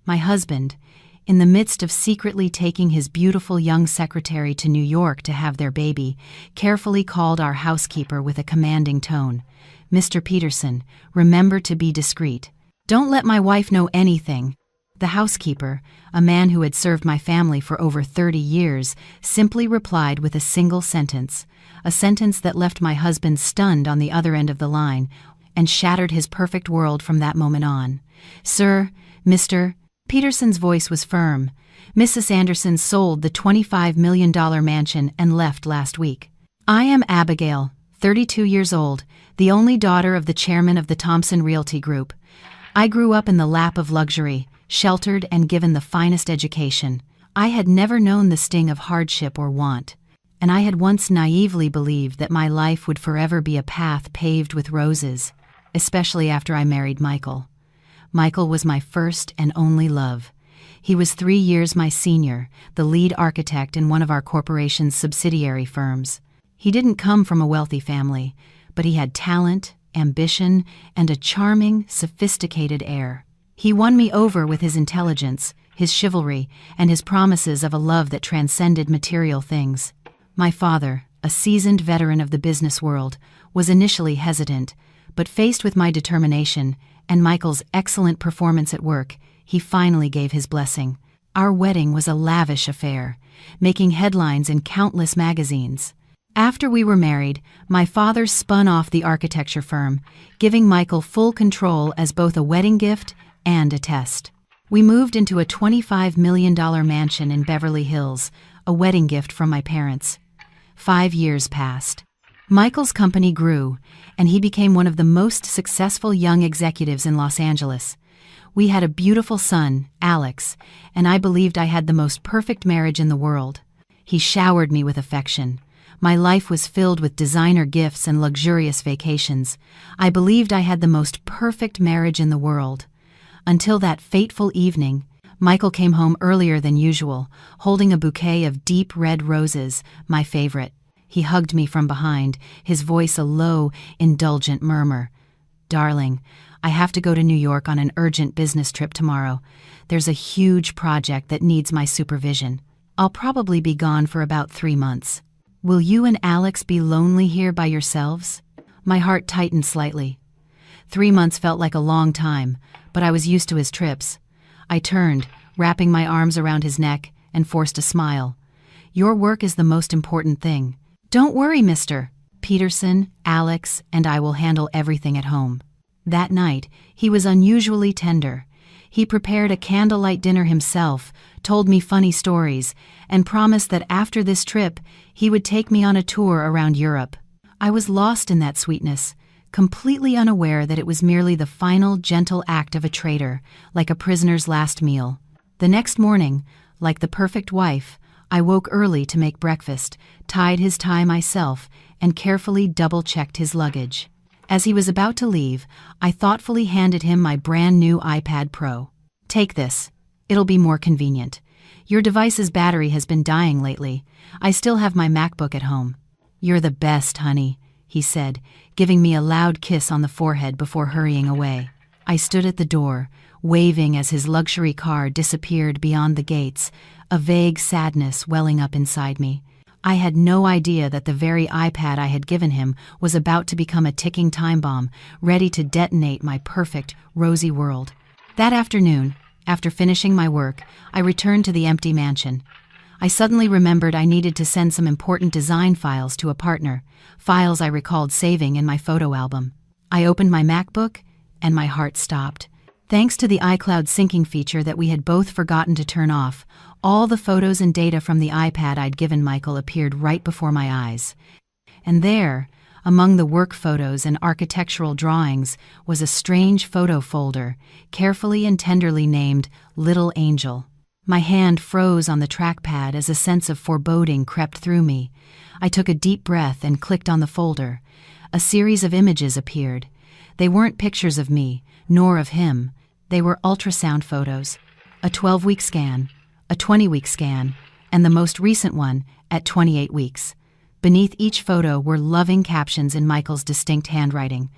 My husband, in the midst of secretly taking his beautiful young secretary to New York to have their baby, carefully called our housekeeper with a commanding tone. "Mr. Peterson, remember to be discreet. Don't let my wife know anything." The housekeeper, a man who had served my family for over 30 years, simply replied with a single sentence, a sentence that left my husband stunned on the other end of the line and shattered his perfect world from that moment on. "Sir, Mr. Peterson's voice was firm. "Mrs. Anderson sold the $25 million mansion and left last week. I am Abigail, 32 years old, the only daughter of the chairman of the Thompson Realty Group. I grew up in the lap of luxury, sheltered and given the finest education. I had never known the sting of hardship or want, and I had once naively believed that my life would forever be a path paved with roses, especially after I married Michael. Michael was my first and only love. He was 3 years my senior, the lead architect in one of our corporation's subsidiary firms. He didn't come from a wealthy family, but he had talent, ambition, and a charming, sophisticated air. He won me over with his intelligence, his chivalry, and his promises of a love that transcended material things. My father, a seasoned veteran of the business world, was initially hesitant, but faced with my determination and Michael's excellent performance at work, he finally gave his blessing. Our wedding was a lavish affair, making headlines in countless magazines. After we were married, my father spun off the architecture firm, giving Michael full control as both a wedding gift and a test. We moved into a $25 million mansion in Beverly Hills, a wedding gift from my parents. 5 years passed. Michael's company grew, and he became one of the most successful young executives in Los Angeles. We had a beautiful son, Alex, and I believed I had the most perfect marriage in the world. He showered me with affection. My life was filled with designer gifts and luxurious vacations. I believed I had the most perfect marriage in the world. Until that fateful evening, Michael came home earlier than usual, holding a bouquet of deep red roses, my favorite. He hugged me from behind, his voice a low, indulgent murmur. "Darling, I have to go to New York on an urgent business trip tomorrow. There's a huge project that needs my supervision. I'll probably be gone for about 3 months. Will you and Alex be lonely here by yourselves?" My heart tightened slightly. 3 months felt like a long time, but I was used to his trips. I turned, wrapping my arms around his neck, and forced a smile. "Your work is the most important thing. Don't worry, Mr. Peterson, Alex, and I will handle everything at home." That night, he was unusually tender. He prepared a candlelight dinner himself, told me funny stories, and promised that after this trip, he would take me on a tour around Europe. I was lost in that sweetness, completely unaware that it was merely the final gentle act of a traitor, like a prisoner's last meal. The next morning, like the perfect wife, I woke early to make breakfast, tied his tie myself, and carefully double-checked his luggage. As he was about to leave, I thoughtfully handed him my brand-new iPad Pro. "Take this. It'll be more convenient. Your device's battery has been dying lately. I still have my MacBook at home." "You're the best, honey," he said, giving me a loud kiss on the forehead before hurrying away. I stood at the door, waving as his luxury car disappeared beyond the gates, a vague sadness welling up inside me. I had no idea that the very iPad I had given him was about to become a ticking time bomb, ready to detonate my perfect, rosy world. That afternoon, after finishing my work, I returned to the empty mansion. I suddenly remembered I needed to send some important design files to a partner, files I recalled saving in my photo album. I opened my MacBook, and my heart stopped. Thanks to the iCloud syncing feature that we had both forgotten to turn off, all the photos and data from the iPad I'd given Michael appeared right before my eyes. And there, among the work photos and architectural drawings, was a strange photo folder, carefully and tenderly named Little Angel. My hand froze on the trackpad as a sense of foreboding crept through me. I took a deep breath and clicked on the folder. A series of images appeared. They weren't pictures of me, nor of him. They were ultrasound photos. A 12-week scan, a 20-week scan, and the most recent one at 28 weeks. Beneath each photo were loving captions in Michael's distinct handwriting.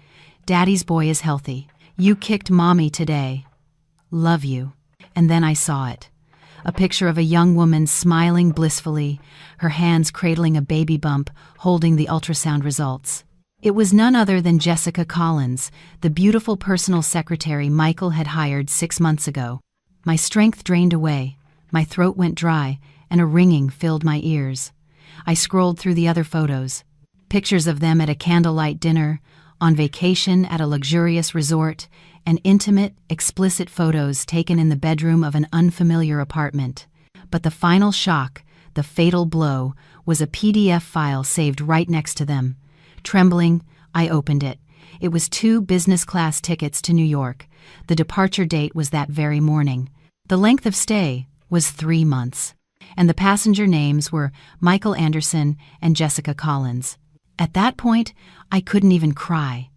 "Daddy's boy is healthy. You kicked mommy today. Love you." And then I saw it. A picture of a young woman smiling blissfully, her hands cradling a baby bump, holding the ultrasound results. It was none other than Jessica Collins, the beautiful personal secretary Michael had hired 6 months ago. My strength drained away, my throat went dry, and a ringing filled my ears. I scrolled through the other photos. Pictures of them at a candlelight dinner, on vacation at a luxurious resort, and intimate, explicit photos taken in the bedroom of an unfamiliar apartment. But the final shock, the fatal blow, was a PDF file saved right next to them. Trembling, I opened it. It was 2 business-class tickets to New York. The departure date was that very morning. The length of stay was 3 months. And the passenger names were Michael Anderson and Jessica Collins. At that point, I couldn't even cry.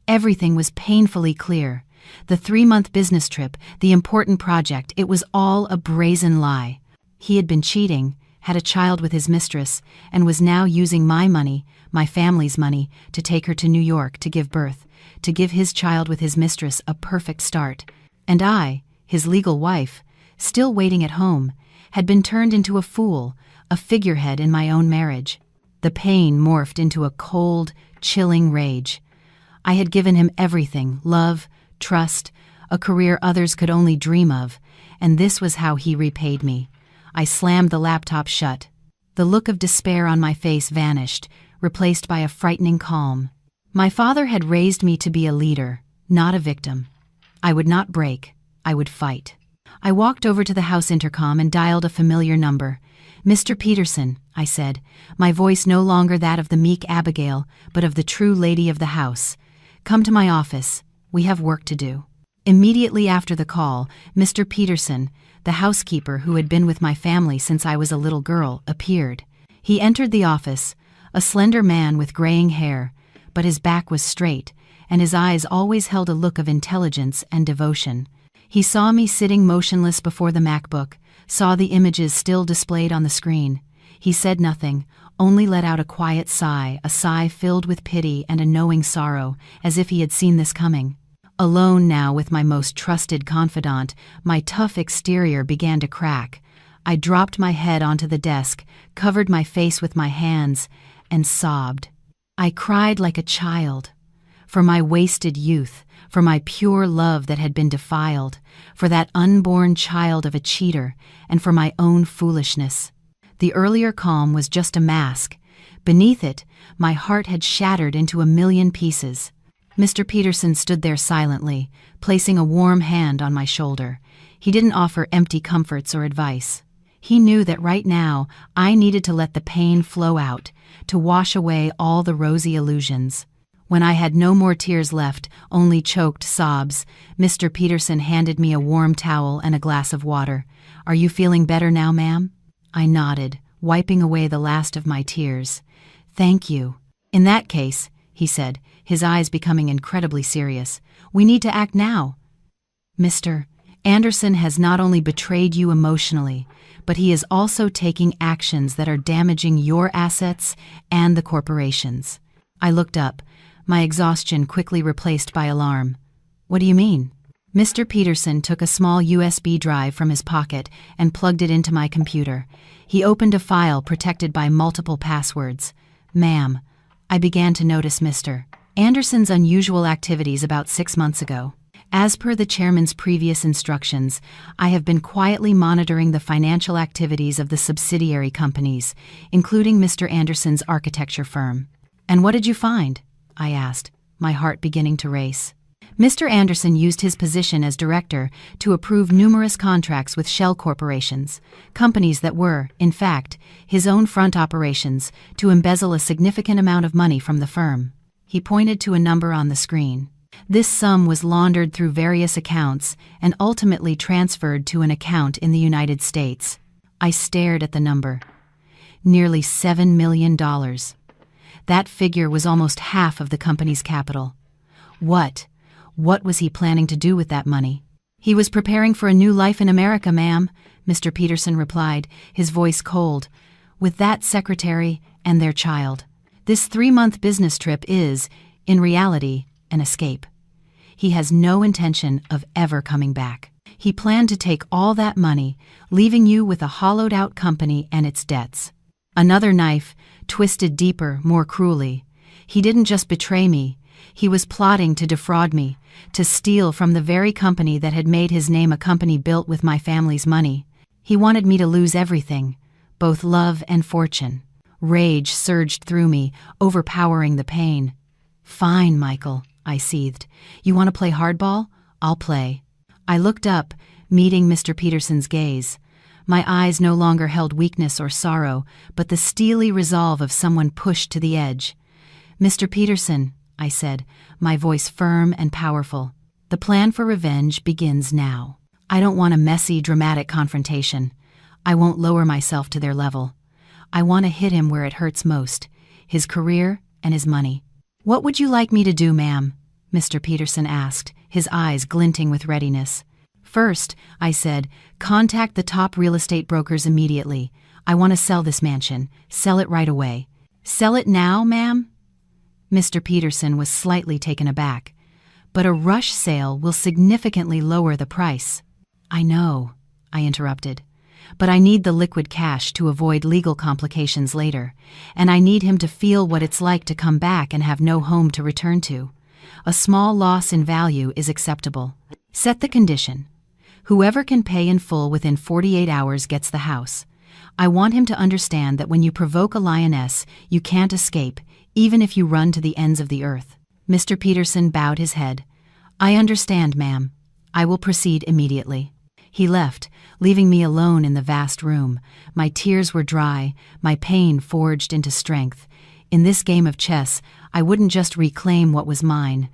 Everything was painfully clear. The 3-month business trip, the important project, it was all a brazen lie. He had been cheating, had a child with his mistress, and was now using my money, my family's money, to take her to New York to give birth, to give his child with his mistress a perfect start. And I, his legal wife, still waiting at home, had been turned into a fool, a figurehead in my own marriage. The pain morphed into a cold, chilling rage. I had given him everything: love, trust, a career others could only dream of, and this was how he repaid me. I slammed the laptop shut. The look of despair on my face vanished, replaced by a frightening calm. My father had raised me to be a leader, not a victim. I would not break. I would fight. I walked over to the house intercom and dialed a familiar number. "Mr. Peterson," I said, my voice no longer that of the meek Abigail, but of the true lady of the house. "Come to my office. We have work to do." Immediately after the call, Mr. Peterson, the housekeeper who had been with my family since I was a little girl, appeared. He entered the office, a slender man with graying hair, but his back was straight, and his eyes always held a look of intelligence and devotion. He saw me sitting motionless before the MacBook, saw the images still displayed on the screen. He said nothing, only let out a quiet sigh, a sigh filled with pity and a knowing sorrow, as if he had seen this coming. Alone now with my most trusted confidant, my tough exterior began to crack. I dropped my head onto the desk, covered my face with my hands, and sobbed. I cried like a child. For my wasted youth, for my pure love that had been defiled, for that unborn child of a cheater, and for my own foolishness. The earlier calm was just a mask. Beneath it, my heart had shattered into a million pieces. Mr. Peterson stood there silently, placing a warm hand on my shoulder. He didn't offer empty comforts or advice. He knew that right now I needed to let the pain flow out, to wash away all the rosy illusions. When I had no more tears left, only choked sobs, Mr. Peterson handed me a warm towel and a glass of water. "Are you feeling better now, ma'am?" I nodded, wiping away the last of my tears. "Thank you." "In that case," he said, his eyes becoming incredibly serious, "we need to act now. Mr. Anderson has not only betrayed you emotionally, but he is also taking actions that are damaging your assets and the corporation's." I looked up, my exhaustion quickly replaced by alarm. "What do you mean?" Mr. Peterson took a small USB drive from his pocket and plugged it into my computer. He opened a file protected by multiple passwords. "Ma'am, I began to notice Mr. Anderson's unusual activities about 6 months ago. As per the chairman's previous instructions, I have been quietly monitoring the financial activities of the subsidiary companies, including Mr. Anderson's architecture firm." "And what did you find?" I asked, my heart beginning to race. Mr. Anderson used his position as director to approve numerous contracts with shell corporations, companies that were, in fact, his own front operations, to embezzle a significant amount of money from the firm. He pointed to a number on the screen. This sum was laundered through various accounts and ultimately transferred to an account in the United States. I stared at the number. Nearly $7 million. That figure was almost half of the company's capital. What was he planning to do with that money? "He was preparing for a new life in America, ma'am," Mr. Peterson replied, his voice cold, "with that secretary and their child. This 3-month business trip is, in reality, an escape. He has no intention of ever coming back. He planned to take all that money, leaving you with a hollowed-out company and its debts. Another knife, twisted deeper, more cruelly. He didn't just betray me. He was plotting to defraud me, to steal from the very company that had made his name a company built with my family's money. He wanted me to lose everything, both love and fortune. Rage surged through me, overpowering the pain. "Fine, Michael," I seethed. "You want to play hardball? I'll play." I looked up, meeting Mr. Peterson's gaze. My eyes no longer held weakness or sorrow, but the steely resolve of someone pushed to the edge. "Mr. Peterson," I said, my voice firm and powerful, "the plan for revenge begins now. I don't want a messy, dramatic confrontation. I won't lower myself to their level. I want to hit him where it hurts most, his career and his money." "What would you like me to do, ma'am?" Mr. Peterson asked, his eyes glinting with readiness. "First," I said, "contact the top real estate brokers immediately. I want to sell this mansion. Sell it right away." "Sell it now, ma'am?" Mr. Peterson was slightly taken aback. "But a rush sale will significantly lower the price." "I know," I interrupted. "But I need the liquid cash to avoid legal complications later, and I need him to feel what it's like to come back and have no home to return to. A small loss in value is acceptable. Set the condition. Whoever can pay in full within 48 hours gets the house. I want him to understand that when you provoke a lioness, you can't escape, even if you run to the ends of the earth." Mr. Peterson bowed his head. "I understand, ma'am. I will proceed immediately." He left, leaving me alone in the vast room. My tears were dry, my pain forged into strength. In this game of chess, I wouldn't just reclaim what was mine.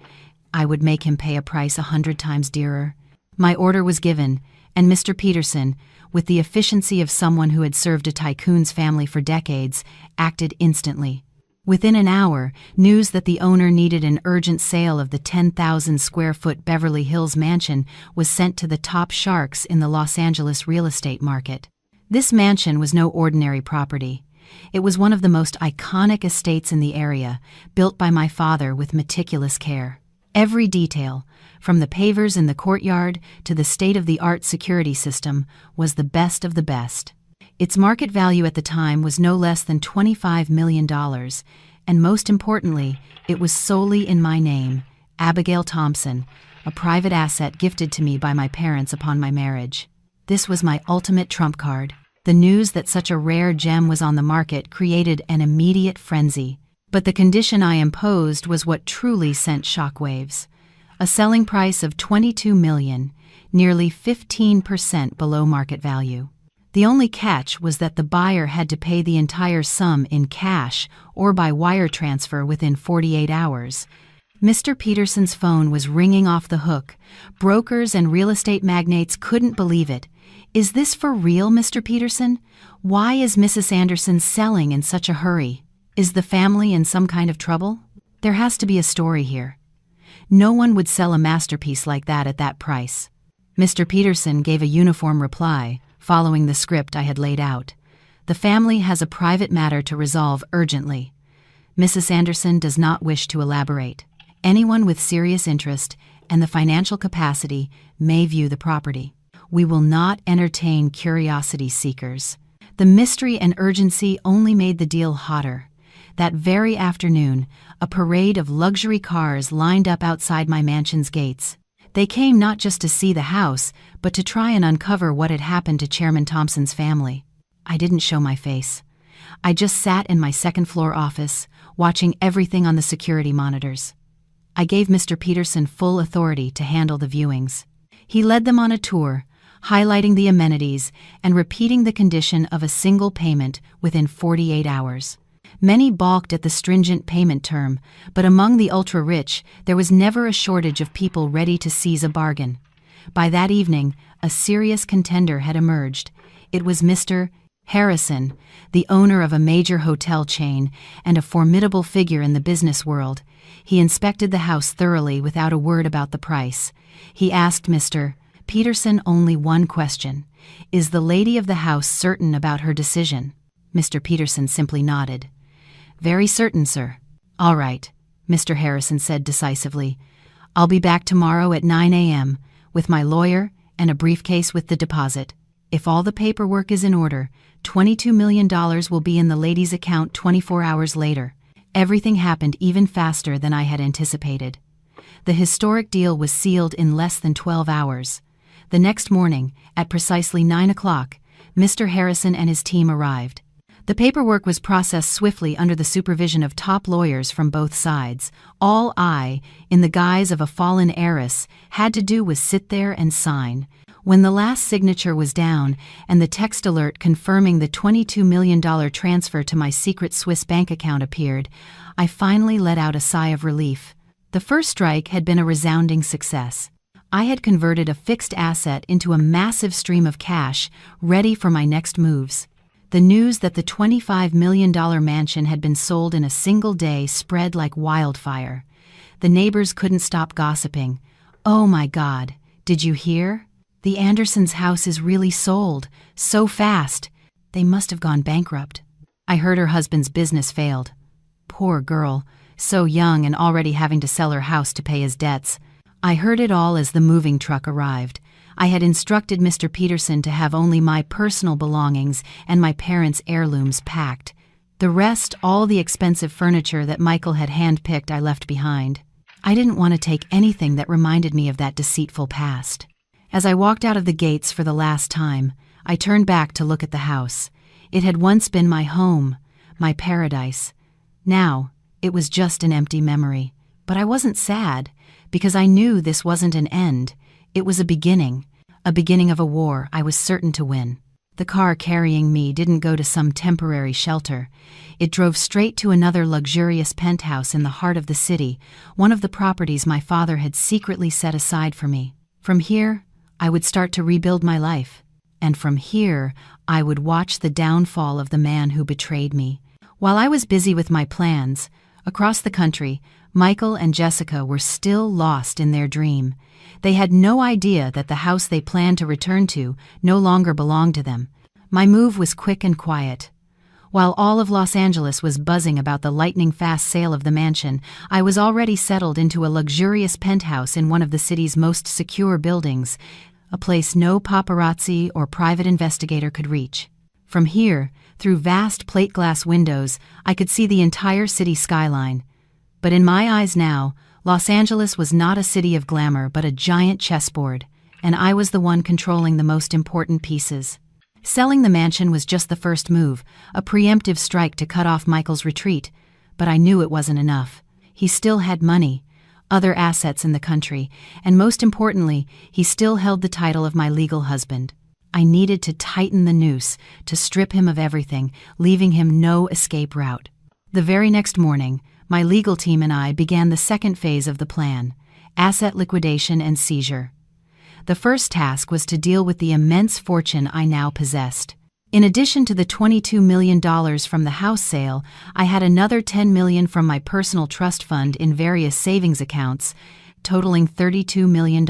I would make him pay a price 100 times dearer. My order was given, and Mr. Peterson, with the efficiency of someone who had served a tycoon's family for decades, acted instantly. Within an hour, news that the owner needed an urgent sale of the 10,000-square-foot Beverly Hills mansion was sent to the top sharks in the Los Angeles real estate market. This mansion was no ordinary property. It was one of the most iconic estates in the area, built by my father with meticulous care. Every detail, from the pavers in the courtyard to the state-of-the-art security system, was the best of the best. Its market value at the time was no less than $25 million, and most importantly, it was solely in my name, Abigail Thompson, a private asset gifted to me by my parents upon my marriage. This was my ultimate trump card. The news that such a rare gem was on the market created an immediate frenzy. But the condition I imposed was what truly sent shockwaves. A selling price of $22 million, nearly 15% below market value. The only catch was that the buyer had to pay the entire sum in cash or by wire transfer within 48 hours. Mr. Peterson's phone was ringing off the hook. Brokers and real estate magnates couldn't believe it. "Is this for real, Mr. Peterson? Why is Mrs. Anderson selling in such a hurry? Is the family in some kind of trouble? There has to be a story here. No one would sell a masterpiece like that at that price." Mr. Peterson gave a uniform reply, following the script I had laid out. "The family has a private matter to resolve urgently. Mrs. Anderson does not wish to elaborate. Anyone with serious interest and the financial capacity may view the property. We will not entertain curiosity seekers." The mystery and urgency only made the deal hotter. That very afternoon, a parade of luxury cars lined up outside my mansion's gates. They came not just to see the house, but to try and uncover what had happened to Chairman Thompson's family. I didn't show my face. I just sat in my second-floor office, watching everything on the security monitors. I gave Mr. Peterson full authority to handle the viewings. He led them on a tour, highlighting the amenities and repeating the condition of a single payment within 48 hours. Many balked at the stringent payment term, but among the ultra-rich, there was never a shortage of people ready to seize a bargain. By that evening, a serious contender had emerged. It was Mr. Harrison, the owner of a major hotel chain and a formidable figure in the business world. He inspected the house thoroughly without a word about the price. He asked Mr. Peterson only one question: "Is the lady of the house certain about her decision?" Mr. Peterson simply nodded. "Very certain, sir." "All right," Mr. Harrison said decisively. "I'll be back tomorrow at 9 a.m. with my lawyer and a briefcase with the deposit. If all the paperwork is in order, $22 million will be in the lady's account 24 hours later. Everything happened even faster than I had anticipated. The historic deal was sealed in less than 12 hours. The next morning, at precisely 9 o'clock, Mr. Harrison and his team arrived. The paperwork was processed swiftly under the supervision of top lawyers from both sides. All I, in the guise of a fallen heiress, had to do was sit there and sign. When the last signature was down and the text alert confirming the $22 million transfer to my secret Swiss bank account appeared, I finally let out a sigh of relief. The first strike had been a resounding success. I had converted a fixed asset into a massive stream of cash, ready for my next moves. The news that the $25 million mansion had been sold in a single day spread like wildfire. The neighbors couldn't stop gossiping. "Oh my God, did you hear? The Andersons' house is really sold, so fast. They must have gone bankrupt." I heard her husband's business failed. Poor girl, so young and already having to sell her house to pay his debts. I heard it all as the moving truck arrived. I had instructed Mr. Peterson to have only my personal belongings and my parents' heirlooms packed. The rest, all the expensive furniture that Michael had handpicked, I left behind. I didn't want to take anything that reminded me of that deceitful past. As I walked out of the gates for the last time, I turned back to look at the house. It had once been my home, my paradise. Now, it was just an empty memory. But I wasn't sad, because I knew this wasn't an end. It was a beginning of a war I was certain to win. The car carrying me didn't go to some temporary shelter. It drove straight to another luxurious penthouse in the heart of the city, one of the properties my father had secretly set aside for me. From here, I would start to rebuild my life. And from here, I would watch the downfall of the man who betrayed me. While I was busy with my plans, across the country, Michael and Jessica were still lost in their dream. They had no idea that the house they planned to return to no longer belonged to them. My move was quick and quiet. While all of Los Angeles was buzzing about the lightning-fast sale of the mansion, I was already settled into a luxurious penthouse in one of the city's most secure buildings, a place no paparazzi or private investigator could reach. From here, through vast plate glass windows, I could see the entire city skyline. But in my eyes now, Los Angeles was not a city of glamour but a giant chessboard, and I was the one controlling the most important pieces. Selling the mansion was just the first move, a preemptive strike to cut off Michael's retreat, but I knew it wasn't enough. He still had money, other assets in the country, and most importantly, he still held the title of my legal husband. I needed to tighten the noose, to strip him of everything, leaving him no escape route. The very next morning, my legal team and I began the second phase of the plan, asset liquidation and seizure. The first task was to deal with the immense fortune I now possessed. In addition to the $22 million from the house sale, I had another $10 million from my personal trust fund in various savings accounts, totaling $32 million,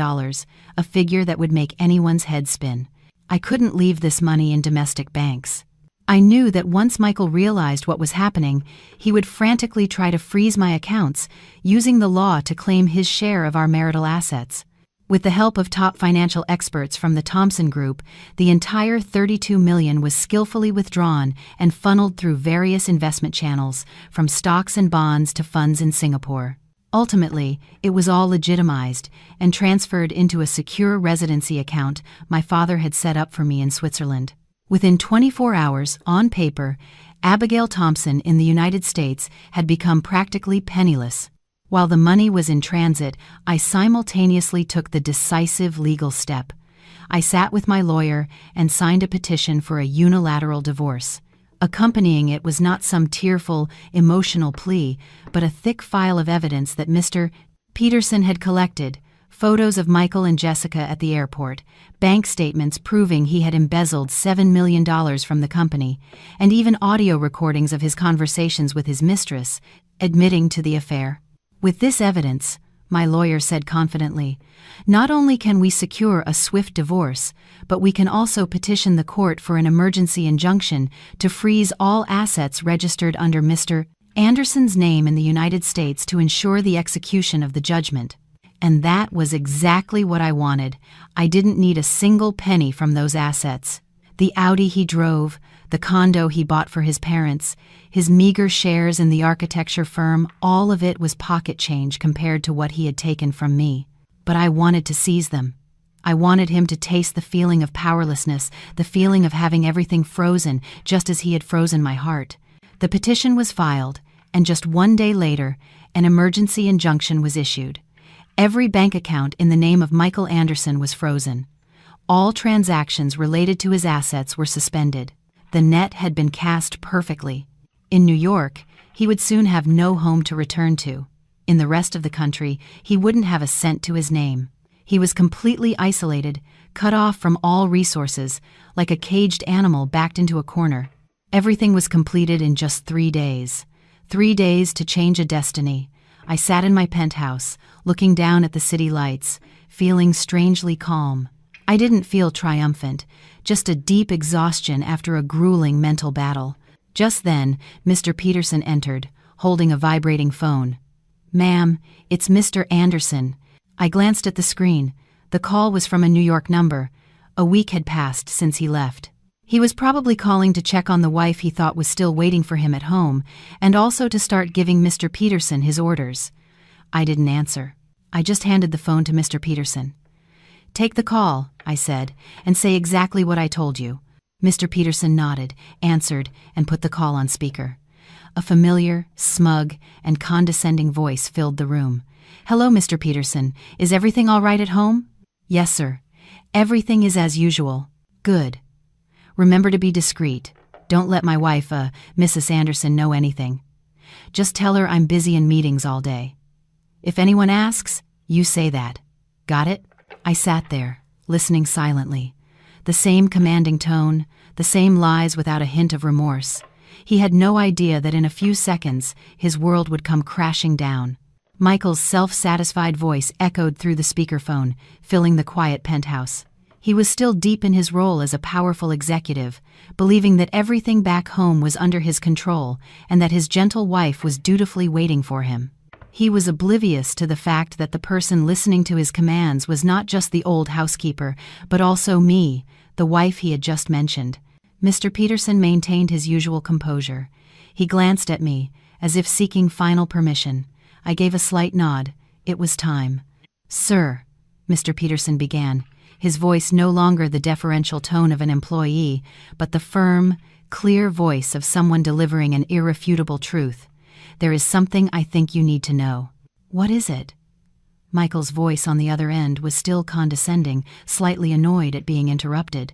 a figure that would make anyone's head spin. I couldn't leave this money in domestic banks. I knew that once Michael realized what was happening, he would frantically try to freeze my accounts, using the law to claim his share of our marital assets. With the help of top financial experts from the Thompson Group, the entire $32 million was skillfully withdrawn and funneled through various investment channels, from stocks and bonds to funds in Singapore. Ultimately, it was all legitimized and transferred into a secure residency account my father had set up for me in Switzerland. Within 24 hours, on paper, Abigail Thompson in the United States had become practically penniless. While the money was in transit, I simultaneously took the decisive legal step. I sat with my lawyer and signed a petition for a unilateral divorce. Accompanying it was not some tearful, emotional plea, but a thick file of evidence that Mr. Peterson had collected: photos of Michael and Jessica at the airport, bank statements proving he had embezzled $7 million from the company, and even audio recordings of his conversations with his mistress, admitting to the affair. With this evidence, my lawyer said confidently, not only can we secure a swift divorce, but we can also petition the court for an emergency injunction to freeze all assets registered under Mr. Anderson's name in the United States to ensure the execution of the judgment. And that was exactly what I wanted. I didn't need a single penny from those assets. The Audi he drove, the condo he bought for his parents, his meager shares in the architecture firm, all of it was pocket change compared to what he had taken from me. But I wanted to seize them. I wanted him to taste the feeling of powerlessness, the feeling of having everything frozen, just as he had frozen my heart. The petition was filed, and just one day later, an emergency injunction was issued. Every bank account in the name of Michael Anderson was frozen. All transactions related to his assets were suspended. The net had been cast perfectly. In New York, he would soon have no home to return to. In the rest of the country, he wouldn't have a cent to his name. He was completely isolated, cut off from all resources, like a caged animal backed into a corner. Everything was completed in just 3 days. 3 days to change a destiny. I sat in my penthouse, looking down at the city lights, feeling strangely calm. I didn't feel triumphant, just a deep exhaustion after a grueling mental battle. Just then, Mr. Peterson entered, holding a vibrating phone. "Ma'am, it's Mr. Anderson." I glanced at the screen. The call was from a New York number. A week had passed since he left. He was probably calling to check on the wife he thought was still waiting for him at home, and also to start giving Mr. Peterson his orders. I didn't answer. I just handed the phone to Mr. Peterson. "Take the call," I said, "and say exactly what I told you." Mr. Peterson nodded, answered, and put the call on speaker. A familiar, smug, and condescending voice filled the room. "Hello, Mr. Peterson. Is everything all right at home?" "Yes, sir. Everything is as usual." "Good. Remember to be discreet. Don't let my wife, Mrs. Anderson, know anything. Just tell her I'm busy in meetings all day. If anyone asks, you say that. Got it?" I sat there, listening silently. The same commanding tone, the same lies without a hint of remorse. He had no idea that in a few seconds his world would come crashing down. Michael's self-satisfied voice echoed through the speakerphone, filling the quiet penthouse. He was still deep in his role as a powerful executive, believing that everything back home was under his control and that his gentle wife was dutifully waiting for him. He was oblivious to the fact that the person listening to his commands was not just the old housekeeper, but also me, the wife he had just mentioned. Mr. Peterson maintained his usual composure. He glanced at me, as if seeking final permission. I gave a slight nod. It was time. "Sir," Mr. Peterson began, his voice no longer the deferential tone of an employee, but the firm, clear voice of someone delivering an irrefutable truth. "There is something I think you need to know." "What is it?" Michael's voice on the other end was still condescending, slightly annoyed at being interrupted.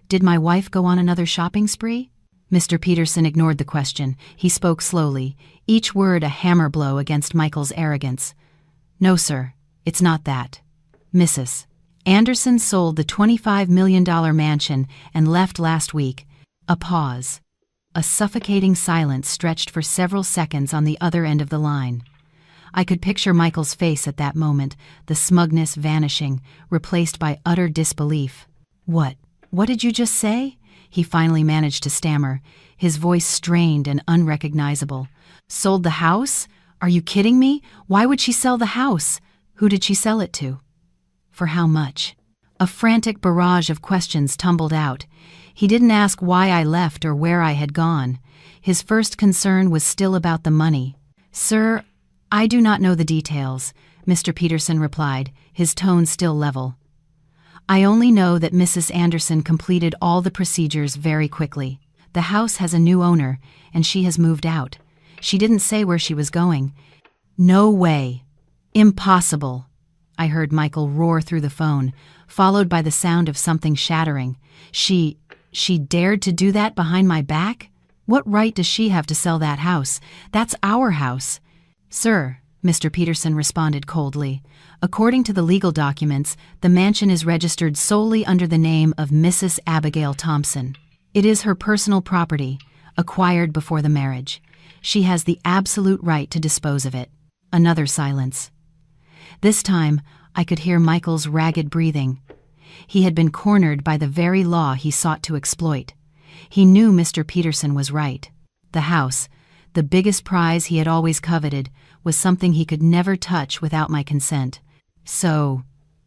"Did my wife go on another shopping spree?" Mr. Peterson ignored the question. He spoke slowly, each word a hammer blow against Michael's arrogance. "No, sir, it's not that. Mrs. Anderson sold the $25 million mansion and left last week." A pause. A suffocating silence stretched for several seconds on the other end of the line. I could picture Michael's face at that moment, the smugness vanishing, replaced by utter disbelief. What did you just say?" He finally managed to stammer, his voice strained and unrecognizable. "Sold the house? Are you kidding me? Why would she sell the house? Who did she sell it to? For how much?" A frantic barrage of questions tumbled out. He didn't ask why I left or where I had gone. His first concern was still about the money. "Sir, I do not know the details," Mr. Peterson replied, his tone still level. "I only know that Mrs. Anderson completed all the procedures very quickly. The house has a new owner, and she has moved out. She didn't say where she was going." "No way. Impossible," I heard Michael roar through the phone, followed by the sound of something shattering. She dared to do that behind my back? What right does she have to sell that house? That's our house." "Sir," Mr. Peterson responded coldly, "according to the legal documents, the mansion is registered solely under the name of Mrs. Abigail Thompson. It is her personal property, acquired before the marriage. She has the absolute right to dispose of it." Another silence. This time, I could hear Michael's ragged breathing. He had been cornered by the very law he sought to exploit. He knew Mr. Peterson was right. The house, the biggest prize he had always coveted, was something he could never touch without my consent. "So,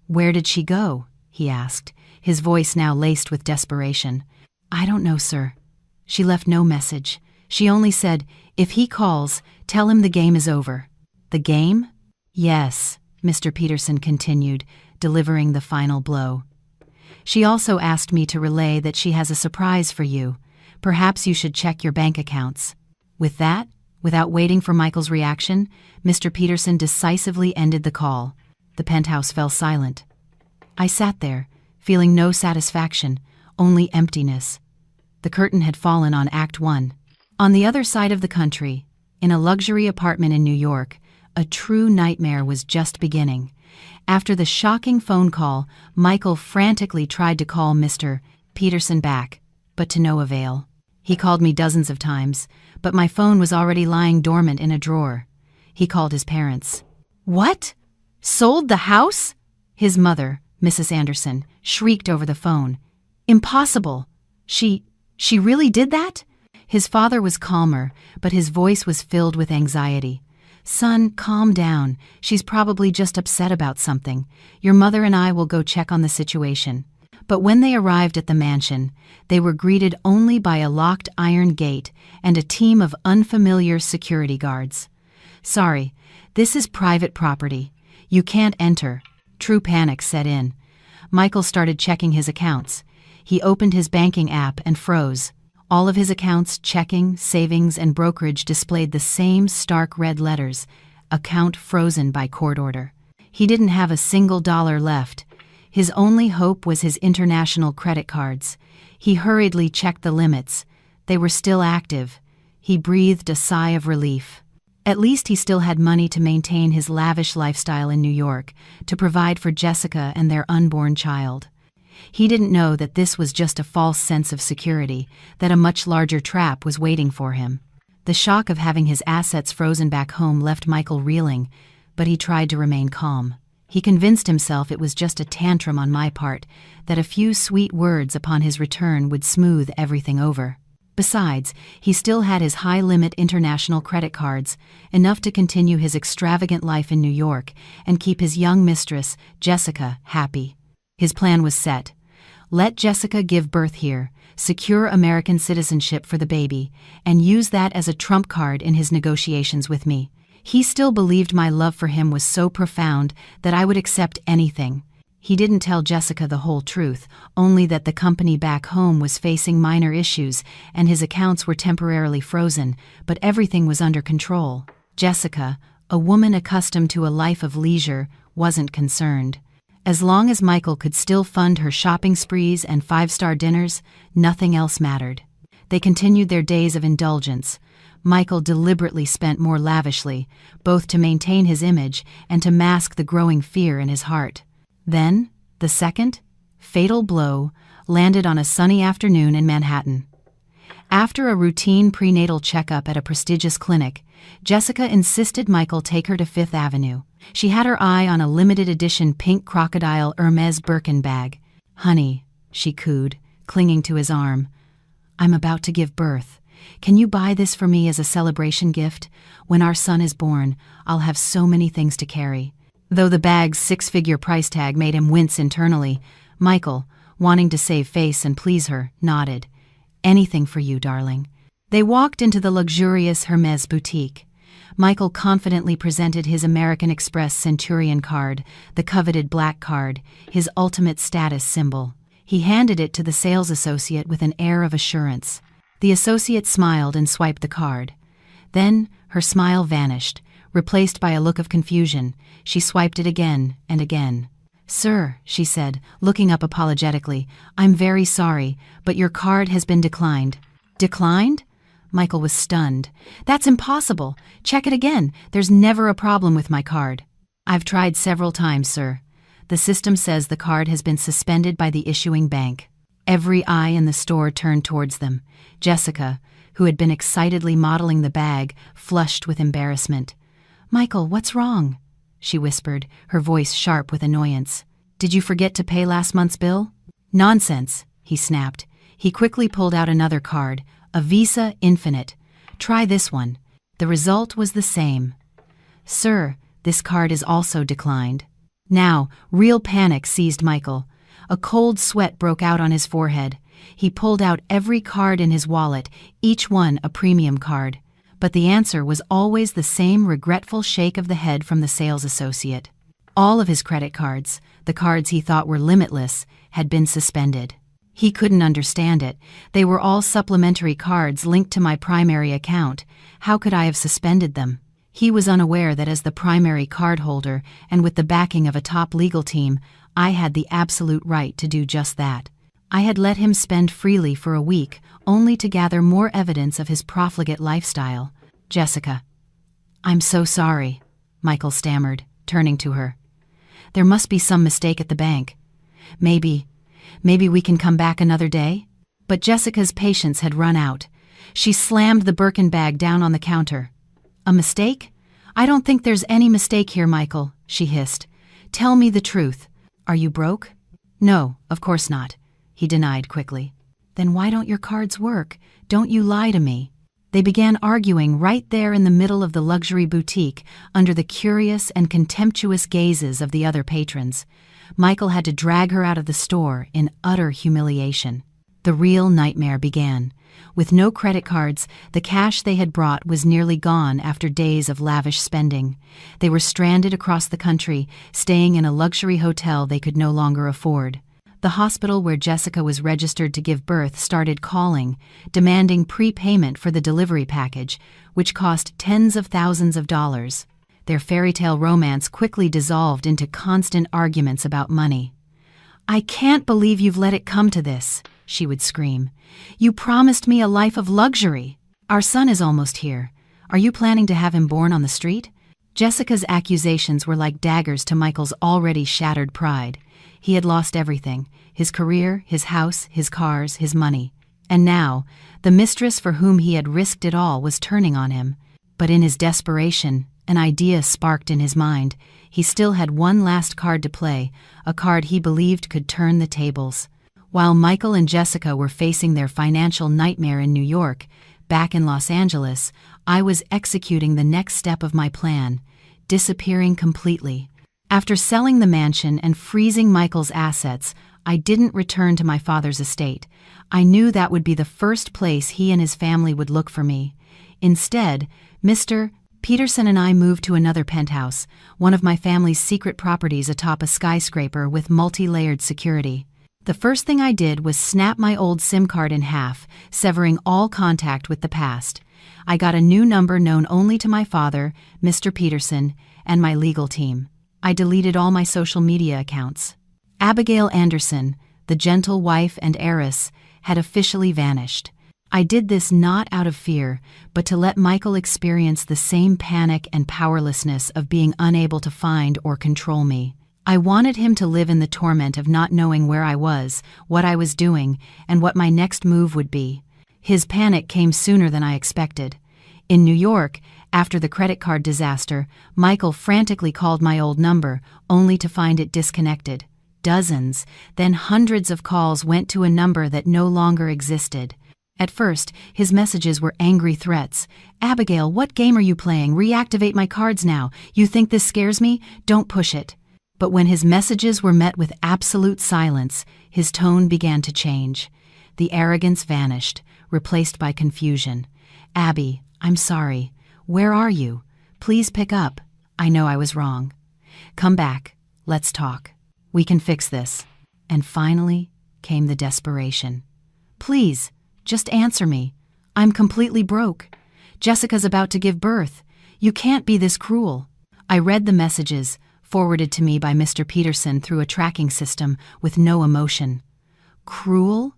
where did she go?" he asked, his voice now laced with desperation. "I don't know, sir. She left no message. She only said, 'If he calls, tell him the game is over.'" "The game?" "Yes," Mr. Peterson continued, delivering the final blow. "She also asked me to relay that she has a surprise for you. Perhaps you should check your bank accounts." With that, without waiting for Michael's reaction, Mr. Peterson decisively ended the call. The penthouse fell silent. I sat there, feeling no satisfaction, only emptiness. The curtain had fallen on Act 1. On the other side of the country, in a luxury apartment in New York, a true nightmare was just beginning. After the shocking phone call, Michael frantically tried to call Mr. Peterson back, but to no avail. He called me dozens of times, but my phone was already lying dormant in a drawer. He called his parents. "What? Sold the house?" His mother, Mrs. Anderson, shrieked over the phone. "Impossible! She really did that?" His father was calmer, but his voice was filled with anxiety. "Son, calm down. She's probably just upset about something. Your mother and I will go check on the situation." But when they arrived at the mansion, they were greeted only by a locked iron gate and a team of unfamiliar security guards. "Sorry, this is private property. You can't enter." True panic set in. Michael started checking his accounts. He opened his banking app and froze. All of his accounts, checking, savings, and brokerage displayed the same stark red letters: "Account frozen by court order." He didn't have a single dollar left. His only hope was his international credit cards. He hurriedly checked the limits. They were still active. He breathed a sigh of relief. At least he still had money to maintain his lavish lifestyle in New York, to provide for Jessica and their unborn child. He didn't know that this was just a false sense of security, that a much larger trap was waiting for him. The shock of having his assets frozen back home left Michael reeling, but he tried to remain calm. He convinced himself it was just a tantrum on my part, that a few sweet words upon his return would smooth everything over. Besides, he still had his high-limit international credit cards, enough to continue his extravagant life in New York and keep his young mistress, Jessica, happy. His plan was set. Let Jessica give birth here, secure American citizenship for the baby, and use that as a trump card in his negotiations with me. He still believed my love for him was so profound that I would accept anything. He didn't tell Jessica the whole truth, only that the company back home was facing minor issues and his accounts were temporarily frozen, but everything was under control. Jessica, a woman accustomed to a life of leisure, wasn't concerned. As long as Michael could still fund her shopping sprees and five-star dinners, nothing else mattered. They continued their days of indulgence. Michael deliberately spent more lavishly, both to maintain his image and to mask the growing fear in his heart. Then, the second, fatal blow landed on a sunny afternoon in Manhattan. After a routine prenatal checkup at a prestigious clinic, Jessica insisted Michael take her to Fifth Avenue. She had her eye on a limited-edition pink crocodile Hermes Birkin bag. "Honey," she cooed, clinging to his arm, "I'm about to give birth. Can you buy this for me as a celebration gift? When our son is born, I'll have so many things to carry." Though the bag's six-figure price tag made him wince internally, Michael, wanting to save face and please her, nodded. "Anything for you, darling." They walked into the luxurious Hermes boutique. Michael confidently presented his American Express Centurion card, the coveted black card, his ultimate status symbol. He handed it to the sales associate with an air of assurance. The associate smiled and swiped the card. Then her smile vanished, replaced by a look of confusion. She swiped it again and again. "Sir," she said, looking up apologetically, "I'm very sorry, but your card has been declined." "Declined?" Michael was stunned. "That's impossible. Check it again. There's never a problem with my card." "I've tried several times, sir. The system says the card has been suspended by the issuing bank." Every eye in the store turned towards them. Jessica, who had been excitedly modeling the bag, flushed with embarrassment. "Michael, what's wrong?" she whispered, her voice sharp with annoyance. "Did you forget to pay last month's bill?" "Nonsense," he snapped. He quickly pulled out another card, a Visa Infinite. "Try this one." The result was the same. "Sir, this card is also declined." Now, real panic seized Michael. A cold sweat broke out on his forehead. He pulled out every card in his wallet, each one a premium card. But the answer was always the same regretful shake of the head from the sales associate. All of his credit cards, the cards he thought were limitless, had been suspended. He couldn't understand it. They were all supplementary cards linked to my primary account. How could I have suspended them? He was unaware that as the primary cardholder and with the backing of a top legal team, I had the absolute right to do just that. I had let him spend freely for a week, only to gather more evidence of his profligate lifestyle. "Jessica, I'm so sorry," Michael stammered, turning to her. "There must be some mistake at the bank. Maybe we can come back another day?" But Jessica's patience had run out. She slammed the Birkin bag down on the counter. "A mistake? I don't think there's any mistake here, Michael," she hissed. "Tell me the truth. Are you broke?" "No, of course not," he denied quickly. "Then why don't your cards work? Don't you lie to me." They began arguing right there in the middle of the luxury boutique, under the curious and contemptuous gazes of the other patrons. Michael had to drag her out of the store in utter humiliation. The real nightmare began. With no credit cards, the cash they had brought was nearly gone after days of lavish spending. They were stranded across the country, staying in a luxury hotel they could no longer afford. The hospital where Jessica was registered to give birth started calling, demanding prepayment for the delivery package, which cost tens of thousands of dollars. Their fairy tale romance quickly dissolved into constant arguments about money. "I can't believe you've let it come to this," she would scream. "You promised me a life of luxury. Our son is almost here. Are you planning to have him born on the street?" Jessica's accusations were like daggers to Michael's already shattered pride. He had lost everything: his career, his house, his cars, his money. And now, the mistress for whom he had risked it all was turning on him. But in his desperation, an idea sparked in his mind. He still had one last card to play, a card he believed could turn the tables. While Michael and Jessica were facing their financial nightmare in New York, back in Los Angeles, I was executing the next step of my plan: disappearing completely. After selling the mansion and freezing Michael's assets, I didn't return to my father's estate. I knew that would be the first place he and his family would look for me. Instead, Mr. Peterson and I moved to another penthouse, one of my family's secret properties atop a skyscraper with multi-layered security. The first thing I did was snap my old SIM card in half, severing all contact with the past. I got a new number known only to my father, Mr. Peterson, and my legal team. I deleted all my social media accounts. Abigail Anderson, the gentle wife and heiress, had officially vanished. I did this not out of fear, but to let Michael experience the same panic and powerlessness of being unable to find or control me. I wanted him to live in the torment of not knowing where I was, what I was doing, and what my next move would be. His panic came sooner than I expected. In New York, after the credit card disaster, Michael frantically called my old number, only to find it disconnected. Dozens, then hundreds of calls went to a number that no longer existed. At first, his messages were angry threats. "Abigail, what game are you playing? Reactivate my cards now. You think this scares me? Don't push it." But when his messages were met with absolute silence, his tone began to change. The arrogance vanished, replaced by confusion. "Abby, I'm sorry. Where are you? Please pick up. I know I was wrong. Come back. Let's talk. We can fix this." And finally came the desperation. "Please, just answer me. I'm completely broke. Jessica's about to give birth. You can't be this cruel." I read the messages, forwarded to me by Mr. Peterson through a tracking system, with no emotion. Cruel?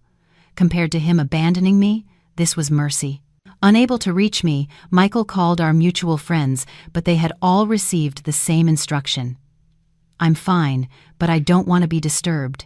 Compared to him abandoning me, this was mercy. Unable to reach me, Michael called our mutual friends, but they had all received the same instruction. "I'm fine, but I don't want to be disturbed."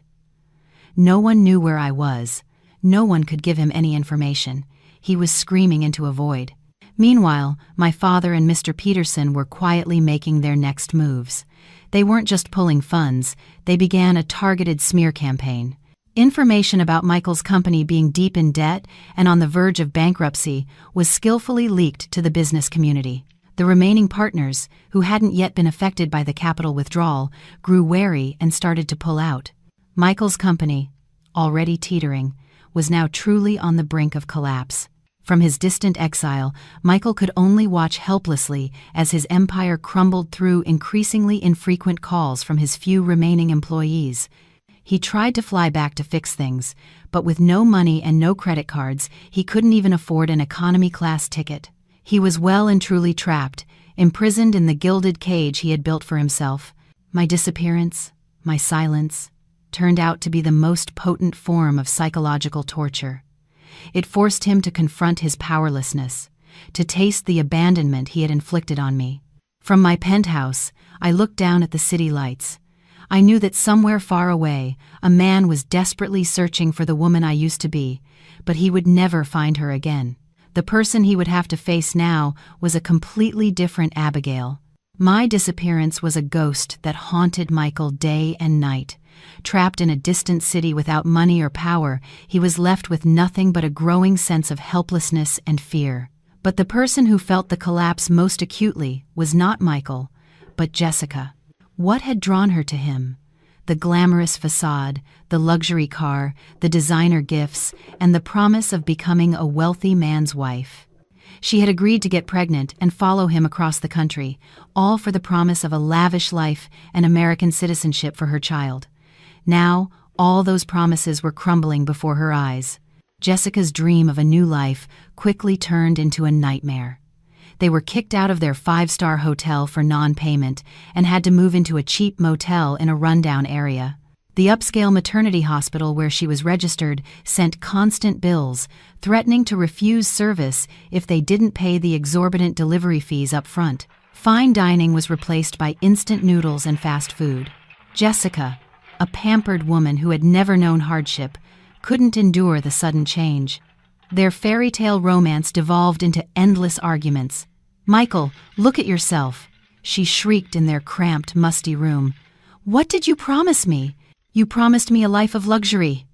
No one knew where I was. No one could give him any information. He was screaming into a void. Meanwhile, my father and Mr. Peterson were quietly making their next moves. They weren't just pulling funds, they began a targeted smear campaign. Information about Michael's company being deep in debt and on the verge of bankruptcy was skillfully leaked to the business community. The remaining partners, who hadn't yet been affected by the capital withdrawal, grew wary and started to pull out. Michael's company, already teetering, was now truly on the brink of collapse. From his distant exile, Michael could only watch helplessly as his empire crumbled through increasingly infrequent calls from his few remaining employees. He tried to fly back to fix things, but with no money and no credit cards, he couldn't even afford an economy-class ticket. He was well and truly trapped, imprisoned in the gilded cage he had built for himself. My disappearance, my silence, turned out to be the most potent form of psychological torture. It forced him to confront his powerlessness, to taste the abandonment he had inflicted on me. From my penthouse, I looked down at the city lights. I knew that somewhere far away, a man was desperately searching for the woman I used to be, but he would never find her again. The person he would have to face now was a completely different Abigail. My disappearance was a ghost that haunted Michael day and night. Trapped in a distant city without money or power, he was left with nothing but a growing sense of helplessness and fear. But the person who felt the collapse most acutely was not Michael, but Jessica. What had drawn her to him? The glamorous facade, the luxury car, the designer gifts, and the promise of becoming a wealthy man's wife. She had agreed to get pregnant and follow him across the country, all for the promise of a lavish life and American citizenship for her child. Now, all those promises were crumbling before her eyes. Jessica's dream of a new life quickly turned into a nightmare. They were kicked out of their 5-star hotel for non-payment and had to move into a cheap motel in a rundown area. The upscale maternity hospital where she was registered sent constant bills, threatening to refuse service if they didn't pay the exorbitant delivery fees up front. Fine dining was replaced by instant noodles and fast food. Jessica, a pampered woman who had never known hardship, couldn't endure the sudden change. Their fairy tale romance devolved into endless arguments. "Michael, look at yourself," she shrieked in their cramped, musty room. "What did you promise me? You promised me a life of luxury.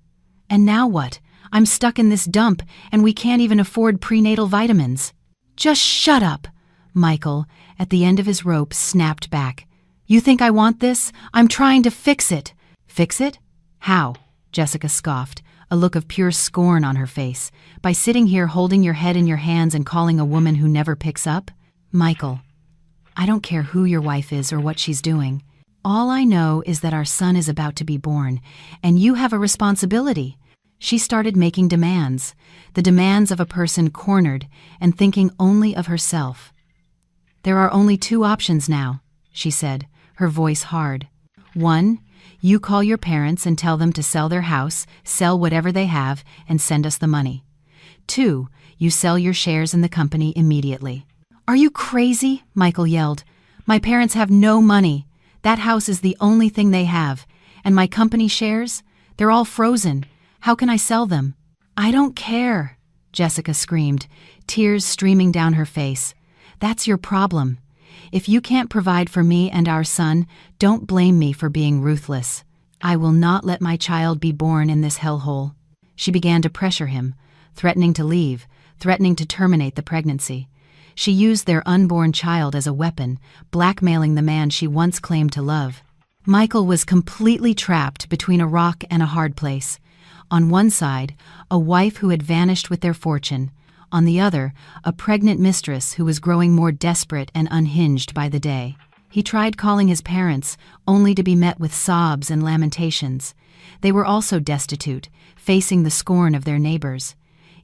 And now what? I'm stuck in this dump, and we can't even afford prenatal vitamins." "Just shut up," Michael, at the end of his rope, snapped back. "You think I want this? I'm trying to fix it." "Fix it? How?" Jessica scoffed, a look of pure scorn on her face. "By sitting here holding your head in your hands and calling a woman who never picks up?" "Michael, I don't care who your wife is or what she's doing. All I know is that our son is about to be born, and you have a responsibility." She started making demands, the demands of a person cornered and thinking only of herself. "There are only 2 options now," she said, her voice hard. "1, you call your parents and tell them to sell their house, sell whatever they have, and send us the money. 2, you sell your shares in the company immediately." "Are you crazy?" Michael yelled. "My parents have no money. That house is the only thing they have. And my company shares? They're all frozen. How can I sell them?" "I don't care," Jessica screamed, tears streaming down her face. "That's your problem. If you can't provide for me and our son, don't blame me for being ruthless. I will not let my child be born in this hellhole." She began to pressure him, threatening to leave, threatening to terminate the pregnancy. She used their unborn child as a weapon, blackmailing the man she once claimed to love. Michael was completely trapped between a rock and a hard place. On one side, a wife who had vanished with their fortune. On the other, a pregnant mistress who was growing more desperate and unhinged by the day. He tried calling his parents, only to be met with sobs and lamentations. They were also destitute, facing the scorn of their neighbors.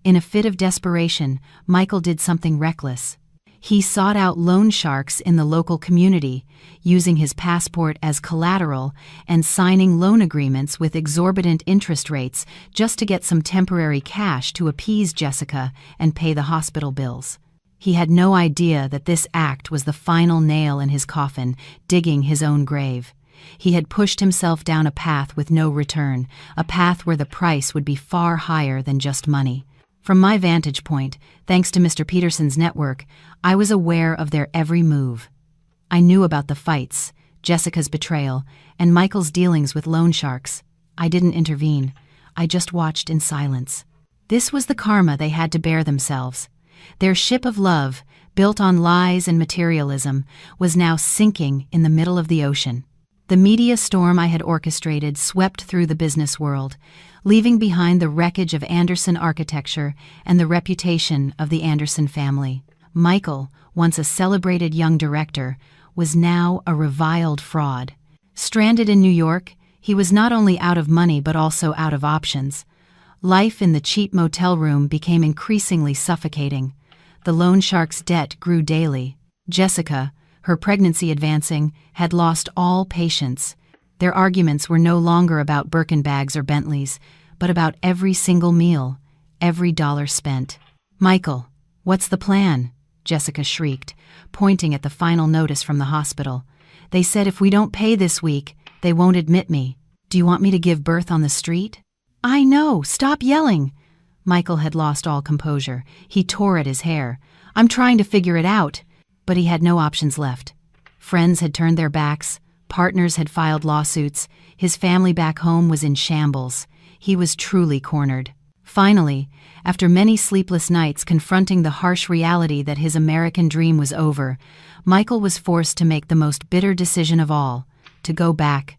In a fit of desperation, Michael did something reckless. He sought out loan sharks in the local community, using his passport as collateral and signing loan agreements with exorbitant interest rates just to get some temporary cash to appease Jessica and pay the hospital bills. He had no idea that this act was the final nail in his coffin, digging his own grave. He had pushed himself down a path with no return, a path where the price would be far higher than just money. From my vantage point, thanks to Mr. Peterson's network, I was aware of their every move. I knew about the fights, Jessica's betrayal, and Michael's dealings with loan sharks. I didn't intervene. I just watched in silence. This was the karma they had to bear themselves. Their ship of love, built on lies and materialism, was now sinking in the middle of the ocean. The media storm I had orchestrated swept through the business world, leaving behind the wreckage of Anderson architecture and the reputation of the Anderson family. Michael, once a celebrated young director, was now a reviled fraud. Stranded in New York, he was not only out of money but also out of options. Life in the cheap motel room became increasingly suffocating. The loan shark's debt grew daily. Jessica, her pregnancy advancing, had lost all patience. Their arguments were no longer about Birkin bags or Bentleys, but about every single meal, every dollar spent. "Michael, what's the plan?" Jessica shrieked, pointing at the final notice from the hospital. "They said if we don't pay this week, they won't admit me. Do you want me to give birth on the street?" "I know, stop yelling!" Michael had lost all composure. He tore at his hair. "I'm trying to figure it out." But he had no options left. Friends had turned their backs. Partners had filed lawsuits. His family back home was in shambles. He was truly cornered. Finally, after many sleepless nights confronting the harsh reality that his American dream was over, Michael was forced to make the most bitter decision of all, to go back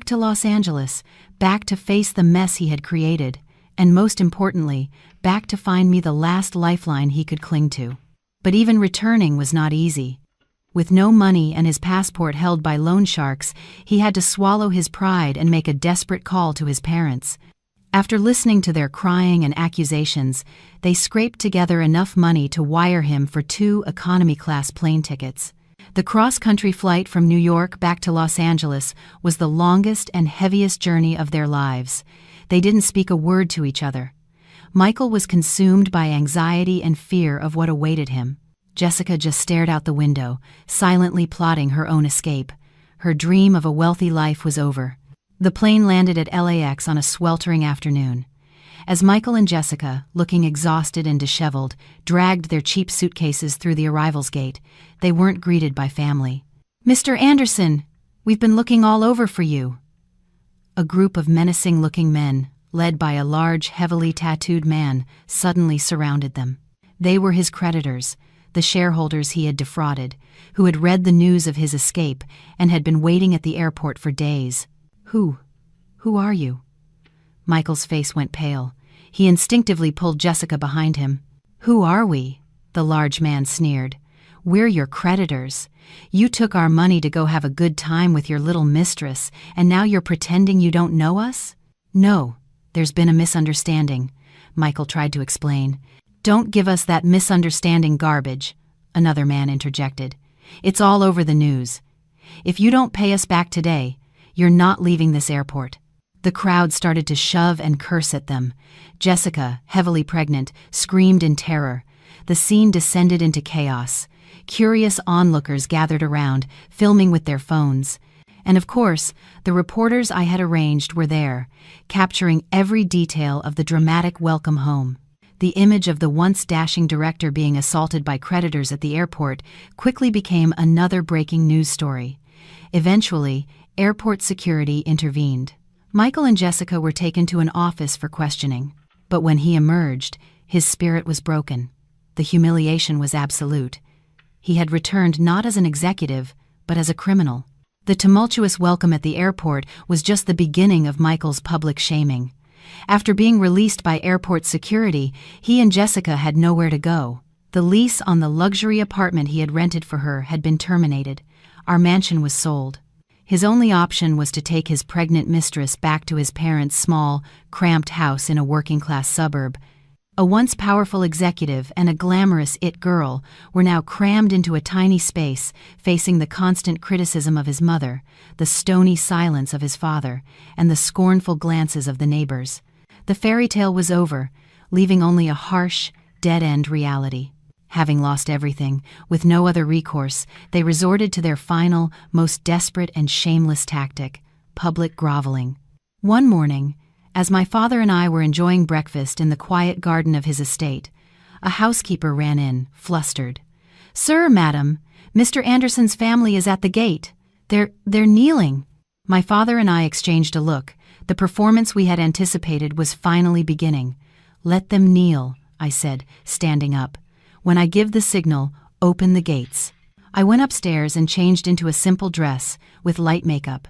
to Los Angeles, back to face the mess he had created, and most importantly, back to find me the last lifeline he could cling to. But even returning was not easy. With no money and his passport held by loan sharks, he had to swallow his pride and make a desperate call to his parents. After listening to their crying and accusations, they scraped together enough money to wire him for 2 economy-class plane tickets. The cross-country flight from New York back to Los Angeles was the longest and heaviest journey of their lives. They didn't speak a word to each other. Michael was consumed by anxiety and fear of what awaited him. Jessica just stared out the window, silently plotting her own escape. Her dream of a wealthy life was over. The plane landed at LAX on a sweltering afternoon. As Michael and Jessica, looking exhausted and disheveled, dragged their cheap suitcases through the arrivals gate, they weren't greeted by family. "Mr. Anderson, we've been looking all over for you." A group of menacing-looking men, led by a large, heavily tattooed man, suddenly surrounded them. They were his creditors, the shareholders he had defrauded, who had read the news of his escape and had been waiting at the airport for days. Who are you?" Michael's face went pale. He instinctively pulled Jessica behind him. "Who are we?" the large man sneered. "We're your creditors. You took our money to go have a good time with your little mistress, and now you're pretending you don't know us?" "No, there's been a misunderstanding," Michael tried to explain. "Don't give us that misunderstanding garbage," another man interjected. "It's all over the news. If you don't pay us back today, you're not leaving this airport." The crowd started to shove and curse at them. Jessica, heavily pregnant, screamed in terror. The scene descended into chaos. Curious onlookers gathered around, filming with their phones. And of course, the reporters I had arranged were there, capturing every detail of the dramatic welcome home. The image of the once dashing director being assaulted by creditors at the airport quickly became another breaking news story. Eventually, airport security intervened. Michael and Jessica were taken to an office for questioning. But when he emerged, his spirit was broken. The humiliation was absolute. He had returned not as an executive, but as a criminal. The tumultuous welcome at the airport was just the beginning of Michael's public shaming. After being released by airport security, he and Jessica had nowhere to go. The lease on the luxury apartment he had rented for her had been terminated. Our mansion was sold. His only option was to take his pregnant mistress back to his parents' small, cramped house in a working-class suburb. A once powerful executive and a glamorous it girl were now crammed into a tiny space, facing the constant criticism of his mother, the stony silence of his father, and the scornful glances of the neighbors. The fairy tale was over, leaving only a harsh, dead-end reality. Having lost everything, with no other recourse, they resorted to their final, most desperate and shameless tactic: public groveling. One morning, as my father and I were enjoying breakfast in the quiet garden of his estate, a housekeeper ran in, flustered. "Sir, madam, Mr. Anderson's family is at the gate. They're kneeling." My father and I exchanged a look. The performance we had anticipated was finally beginning. "Let them kneel," I said, standing up. "When I give the signal, Open the gates. I went upstairs and changed into a simple dress with light makeup.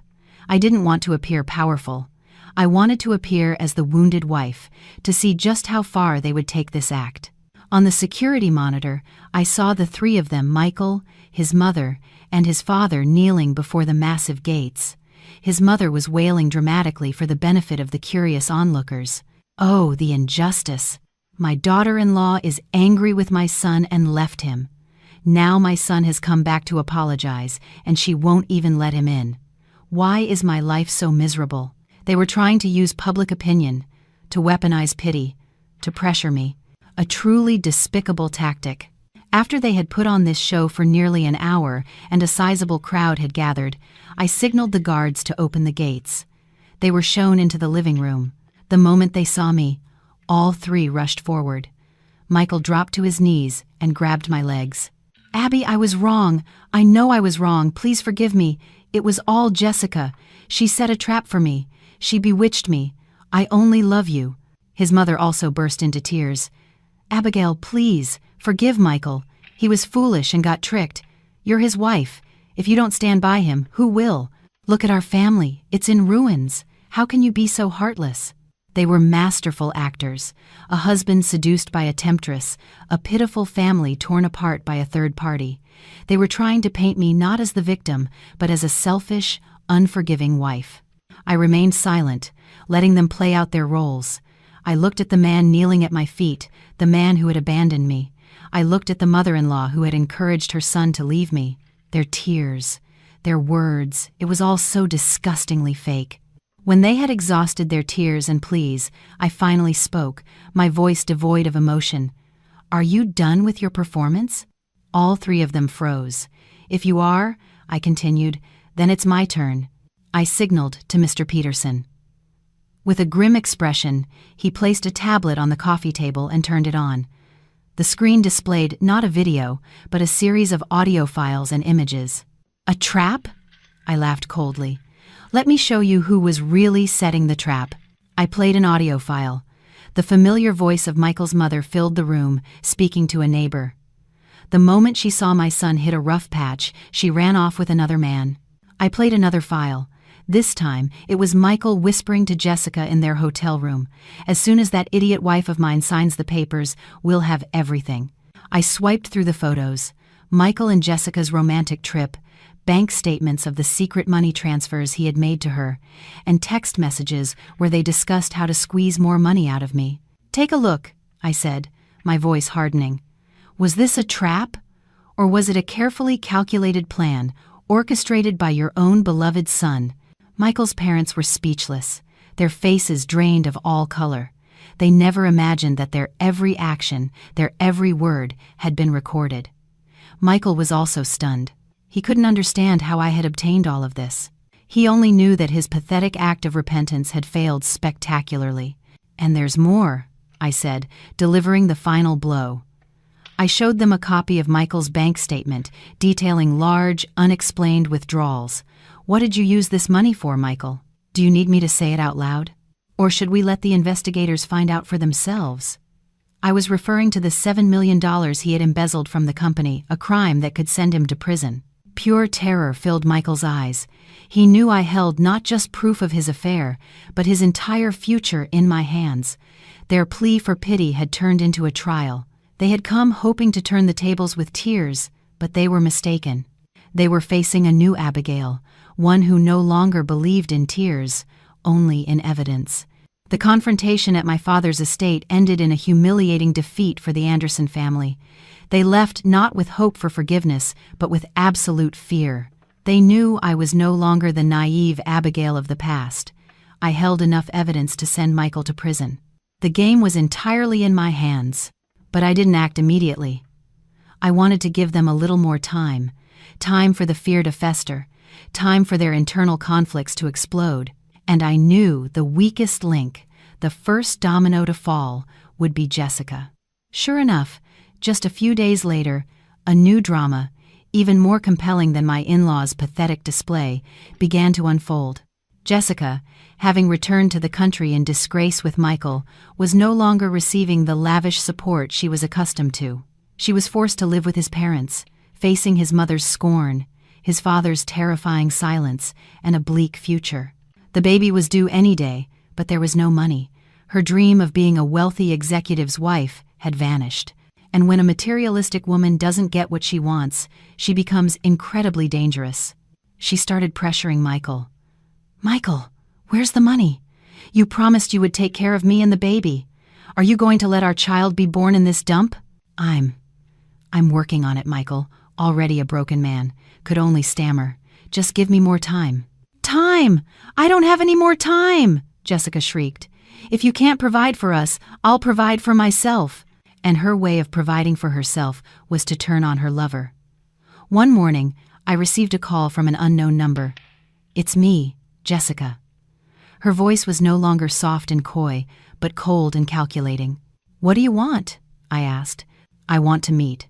I didn't want to appear powerful. I wanted to appear as the wounded wife, to see just how far they would take this act. On the security monitor, I saw the three of them, Michael, his mother, and his father, kneeling before the massive gates. His mother was wailing dramatically for the benefit of the curious onlookers. Oh, the injustice! My daughter-in-law is angry with my son and left him. Now my son has come back to apologize, and she won't even let him in. Why is my life so miserable? They were trying to use public opinion, to weaponize pity, to pressure me. A truly despicable tactic. After they had put on this show for nearly an hour and a sizable crowd had gathered, I signaled the guards to open the gates. They were shown into the living room. The moment they saw me, all three rushed forward. Michael dropped to his knees and grabbed my legs. "Abby, I was wrong. I know I was wrong. Please forgive me. It was all Jessica. She set a trap for me. She bewitched me. I only love you." His mother also burst into tears. "Abigail, please, forgive Michael. He was foolish and got tricked. You're his wife. If you don't stand by him, who will? Look at our family. It's in ruins. How can you be so heartless?" They were masterful actors. A husband seduced by a temptress, a pitiful family torn apart by a third party. They were trying to paint me not as the victim, but as a selfish, unforgiving wife. I remained silent, letting them play out their roles. I looked at the man kneeling at my feet, the man who had abandoned me. I looked at the mother-in-law who had encouraged her son to leave me. Their tears, their words, it was all so disgustingly fake. When they had exhausted their tears and pleas, I finally spoke, my voice devoid of emotion. "Are you done with your performance?" All three of them froze. "If you are," I continued, "then it's my turn." I signaled to Mr. Peterson. With a grim expression, he placed a tablet on the coffee table and turned it on. The screen displayed not a video, but a series of audio files and images. "A trap?" I laughed coldly. "Let me show you who was really setting the trap." I played an audio file. The familiar voice of Michael's mother filled the room, speaking to a neighbor. The moment she saw my son hit a rough patch, she ran off with another man. I played another file. This time, it was Michael whispering to Jessica in their hotel room. "As soon as that idiot wife of mine signs the papers, we'll have everything." I swiped through the photos. Michael and Jessica's romantic trip, bank statements of the secret money transfers he had made to her, and text messages where they discussed how to squeeze more money out of me. "Take a look," I said, my voice hardening. Was this a trap? Or was it a carefully calculated plan, orchestrated by your own beloved son? Michael's parents were speechless, their faces drained of all color. They never imagined that their every action, their every word, had been recorded. Michael was also stunned. He couldn't understand how I had obtained all of this. He only knew that his pathetic act of repentance had failed spectacularly. "And there's more," I said, delivering the final blow. I showed them a copy of Michael's bank statement, detailing large, unexplained withdrawals. "What did you use this money for, Michael? Do you need me to say it out loud? Or should we let the investigators find out for themselves?" I was referring to the $7 million he had embezzled from the company, a crime that could send him to prison. Pure terror filled Michael's eyes. He knew I held not just proof of his affair, but his entire future in my hands. Their plea for pity had turned into a trial. They had come hoping to turn the tables with tears, but they were mistaken. They were facing a new Abigail, one who no longer believed in tears, only in evidence. The confrontation at my father's estate ended in a humiliating defeat for the Anderson family. They left not with hope for forgiveness, but with absolute fear. They knew I was no longer the naive Abigail of the past. I held enough evidence to send Michael to prison. The game was entirely in my hands, but I didn't act immediately. I wanted to give them a little more time for the fear to fester, time for their internal conflicts to explode, and I knew the weakest link, the first domino to fall, would be Jessica. Sure enough, just a few days later, a new drama, even more compelling than my in-laws' pathetic display, began to unfold. Jessica, having returned to the country in disgrace with Michael, was no longer receiving the lavish support she was accustomed to. She was forced to live with his parents, facing his mother's scorn, his father's terrifying silence, and a bleak future. The baby was due any day, but there was no money. Her dream of being a wealthy executive's wife had vanished. And when a materialistic woman doesn't get what she wants, she becomes incredibly dangerous. She started pressuring Michael. "Michael, where's the money? You promised you would take care of me and the baby. Are you going to let our child be born in this dump?" I'm working on it, Michael, already a broken man, could only stammer. "Just give me more time." "Time! I don't have any more time!" Jessica shrieked. "If you can't provide for us, I'll provide for myself." And her way of providing for herself was to turn on her lover. One morning, I received a call from an unknown number. "It's me, Jessica." Her voice was no longer soft and coy, but cold and calculating. "What do you want?" I asked. "I want to meet.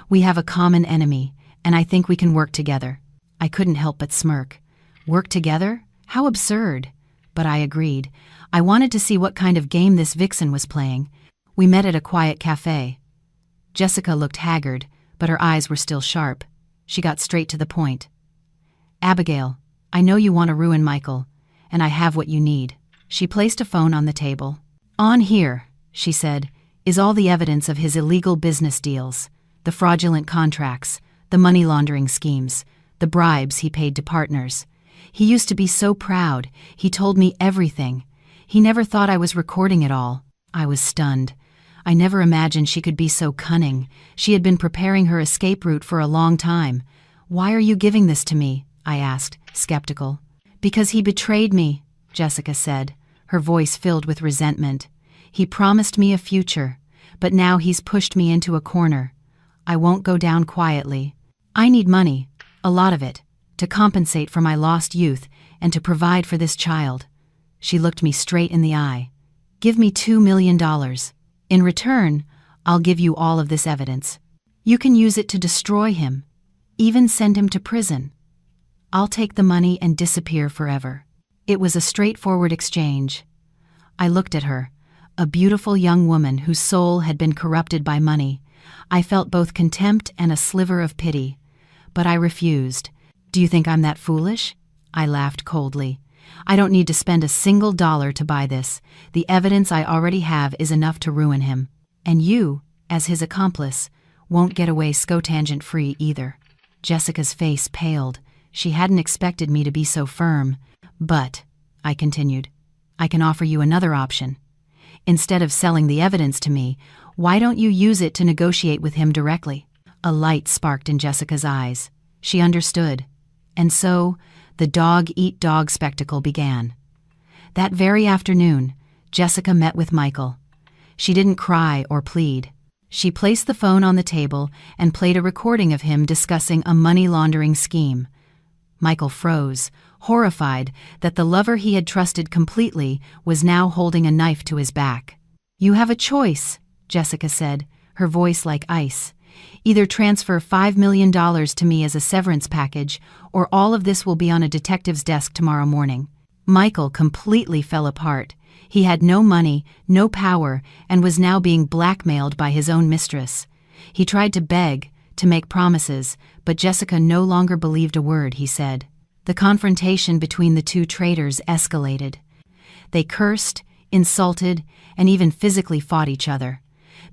We have a common enemy, and I think we can work together." I couldn't help but smirk. Work together? How absurd. But I agreed. I wanted to see what kind of game this vixen was playing. We met at a quiet cafe. Jessica looked haggard, but her eyes were still sharp. She got straight to the point. "Abigail, I know you want to ruin Michael, and I have what you need." She placed a phone on the table. "On here," she said, "is all the evidence of his illegal business deals, the fraudulent contracts, the money laundering schemes, the bribes he paid to partners. He used to be so proud. He told me everything. He never thought I was recording it all." I was stunned. I never imagined she could be so cunning. She had been preparing her escape route for a long time. "Why are you giving this to me?" I asked, skeptical. "Because he betrayed me," Jessica said, her voice filled with resentment. "He promised me a future, but now he's pushed me into a corner. I won't go down quietly. I need money, a lot of it, to compensate for my lost youth and to provide for this child." She looked me straight in the eye. "Give me $2 million. In return, I'll give you all of this evidence. You can use it to destroy him, even send him to prison. I'll take the money and disappear forever." It was a straightforward exchange. I looked at her, a beautiful young woman whose soul had been corrupted by money. I felt both contempt and a sliver of pity. But I refused. "Do you think I'm that foolish?" I laughed coldly. "I don't need to spend a single dollar to buy this. The evidence I already have is enough to ruin him. And you, as his accomplice, won't get away scotangent-free either." Jessica's face paled. She hadn't expected me to be so firm. "But," I continued, "I can offer you another option. Instead of selling the evidence to me, why don't you use it to negotiate with him directly?" A light sparked in Jessica's eyes. She understood. And so, the dog-eat-dog spectacle began. That very afternoon, Jessica met with Michael. She didn't cry or plead. She placed the phone on the table and played a recording of him discussing a money laundering scheme. Michael froze, horrified that the lover he had trusted completely was now holding a knife to his back. "You have a choice," Jessica said, her voice like ice. "Either transfer $5 million to me as a severance package, or all of this will be on a detective's desk tomorrow morning." Michael completely fell apart. He had no money, no power, and was now being blackmailed by his own mistress. He tried to beg, to make promises, but Jessica no longer believed a word he said. The confrontation between the two traitors escalated. They cursed, insulted, and even physically fought each other.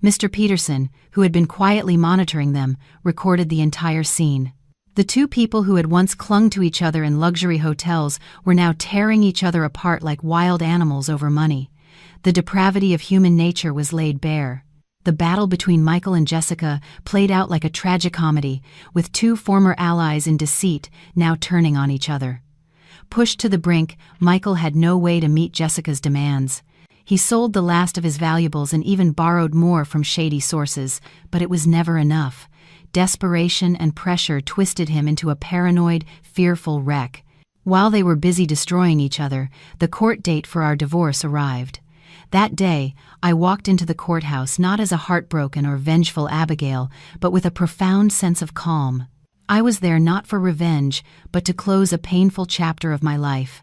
Mr. Peterson, who had been quietly monitoring them, recorded the entire scene. The two people who had once clung to each other in luxury hotels were now tearing each other apart like wild animals over money. The depravity of human nature was laid bare. The battle between Michael and Jessica played out like a tragicomedy, with two former allies in deceit now turning on each other. Pushed to the brink, Michael had no way to meet Jessica's demands. He sold the last of his valuables and even borrowed more from shady sources, but it was never enough. Desperation and pressure twisted him into a paranoid, fearful wreck. While they were busy destroying each other, the court date for our divorce arrived. That day, I walked into the courthouse not as a heartbroken or vengeful Abigail, but with a profound sense of calm. I was there not for revenge, but to close a painful chapter of my life.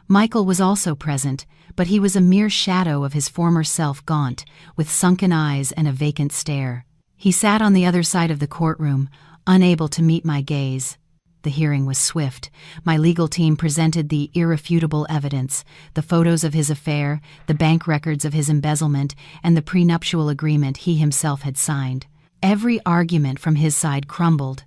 Michael was also present, but he was a mere shadow of his former self, gaunt, with sunken eyes and a vacant stare. He sat on the other side of the courtroom, unable to meet my gaze. The hearing was swift. My legal team presented the irrefutable evidence, the photos of his affair, the bank records of his embezzlement, and the prenuptial agreement he himself had signed. Every argument from his side crumbled.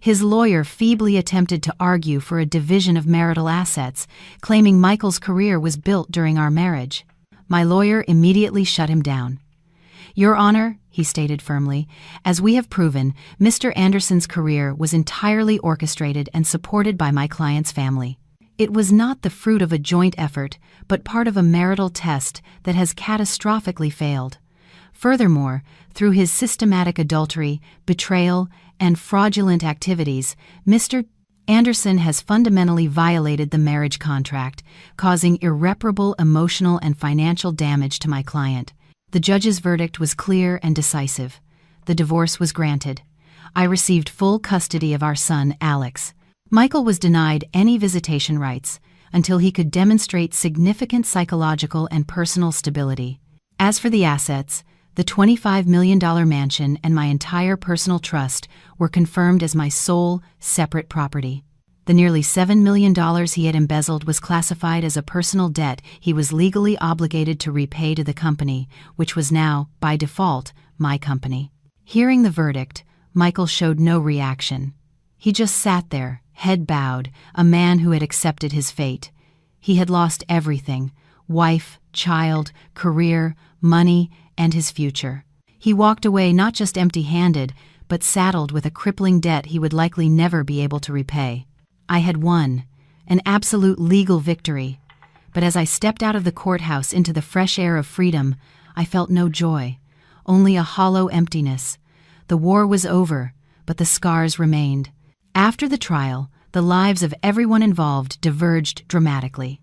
His lawyer feebly attempted to argue for a division of marital assets, claiming Michael's career was built during our marriage. My lawyer immediately shut him down. "Your Honor," he stated firmly, "as we have proven, Mr. Anderson's career was entirely orchestrated and supported by my client's family. It was not the fruit of a joint effort, but part of a marital test that has catastrophically failed. Furthermore, through his systematic adultery, betrayal, and fraudulent activities, Mr. Anderson has fundamentally violated the marriage contract, causing irreparable emotional and financial damage to my client." The judge's verdict was clear and decisive. The divorce was granted. I received full custody of our son, Alex. Michael was denied any visitation rights until he could demonstrate significant psychological and personal stability. As for the assets, the $25 million mansion and my entire personal trust were confirmed as my sole, separate property. The nearly $7 million he had embezzled was classified as a personal debt he was legally obligated to repay to the company, which was now, by default, my company. Hearing the verdict, Michael showed no reaction. He just sat there, head bowed, a man who had accepted his fate. He had lost everything: wife, child, career, money, and his future. He walked away not just empty-handed, but saddled with a crippling debt he would likely never be able to repay. I had won, an absolute legal victory, but as I stepped out of the courthouse into the fresh air of freedom, I felt no joy, only a hollow emptiness. The war was over, but the scars remained. After the trial, the lives of everyone involved diverged dramatically.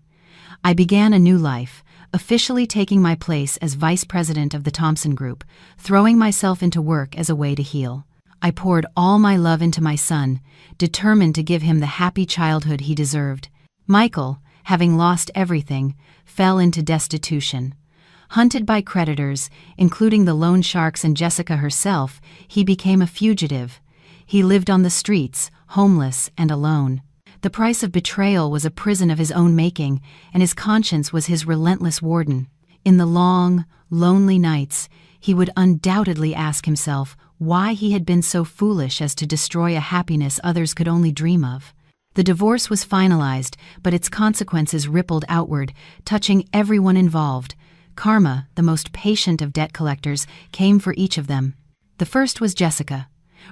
I began a new life, officially taking my place as vice president of the Thompson Group, throwing myself into work as a way to heal. I poured all my love into my son, determined to give him the happy childhood he deserved. Michael, having lost everything, fell into destitution. Hunted by creditors, including the loan sharks and Jessica herself, he became a fugitive. He lived on the streets, homeless and alone. The price of betrayal was a prison of his own making, and his conscience was his relentless warden. In the long, lonely nights, he would undoubtedly ask himself why he had been so foolish as to destroy a happiness others could only dream of. The divorce was finalized, but its consequences rippled outward, touching everyone involved. Karma, the most patient of debt collectors, came for each of them. The first was Jessica.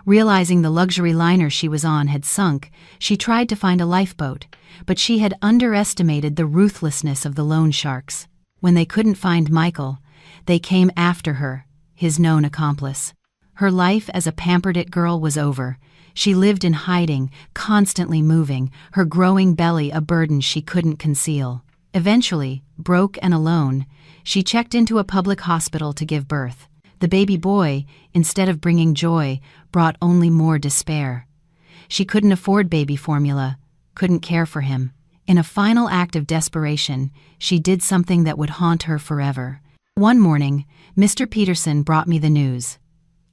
Realizing the luxury liner she was on had sunk, she tried to find a lifeboat, but she had underestimated the ruthlessness of the loan sharks. When they couldn't find Michael, they came after her, his known accomplice. Her life as a pampered-it girl was over. She lived in hiding, constantly moving, her growing belly a burden she couldn't conceal. Eventually, broke and alone, she checked into a public hospital to give birth. The baby boy, instead of bringing joy, brought only more despair. She couldn't afford baby formula, couldn't care for him. In a final act of desperation, she did something that would haunt her forever. One morning, Mr. Peterson brought me the news.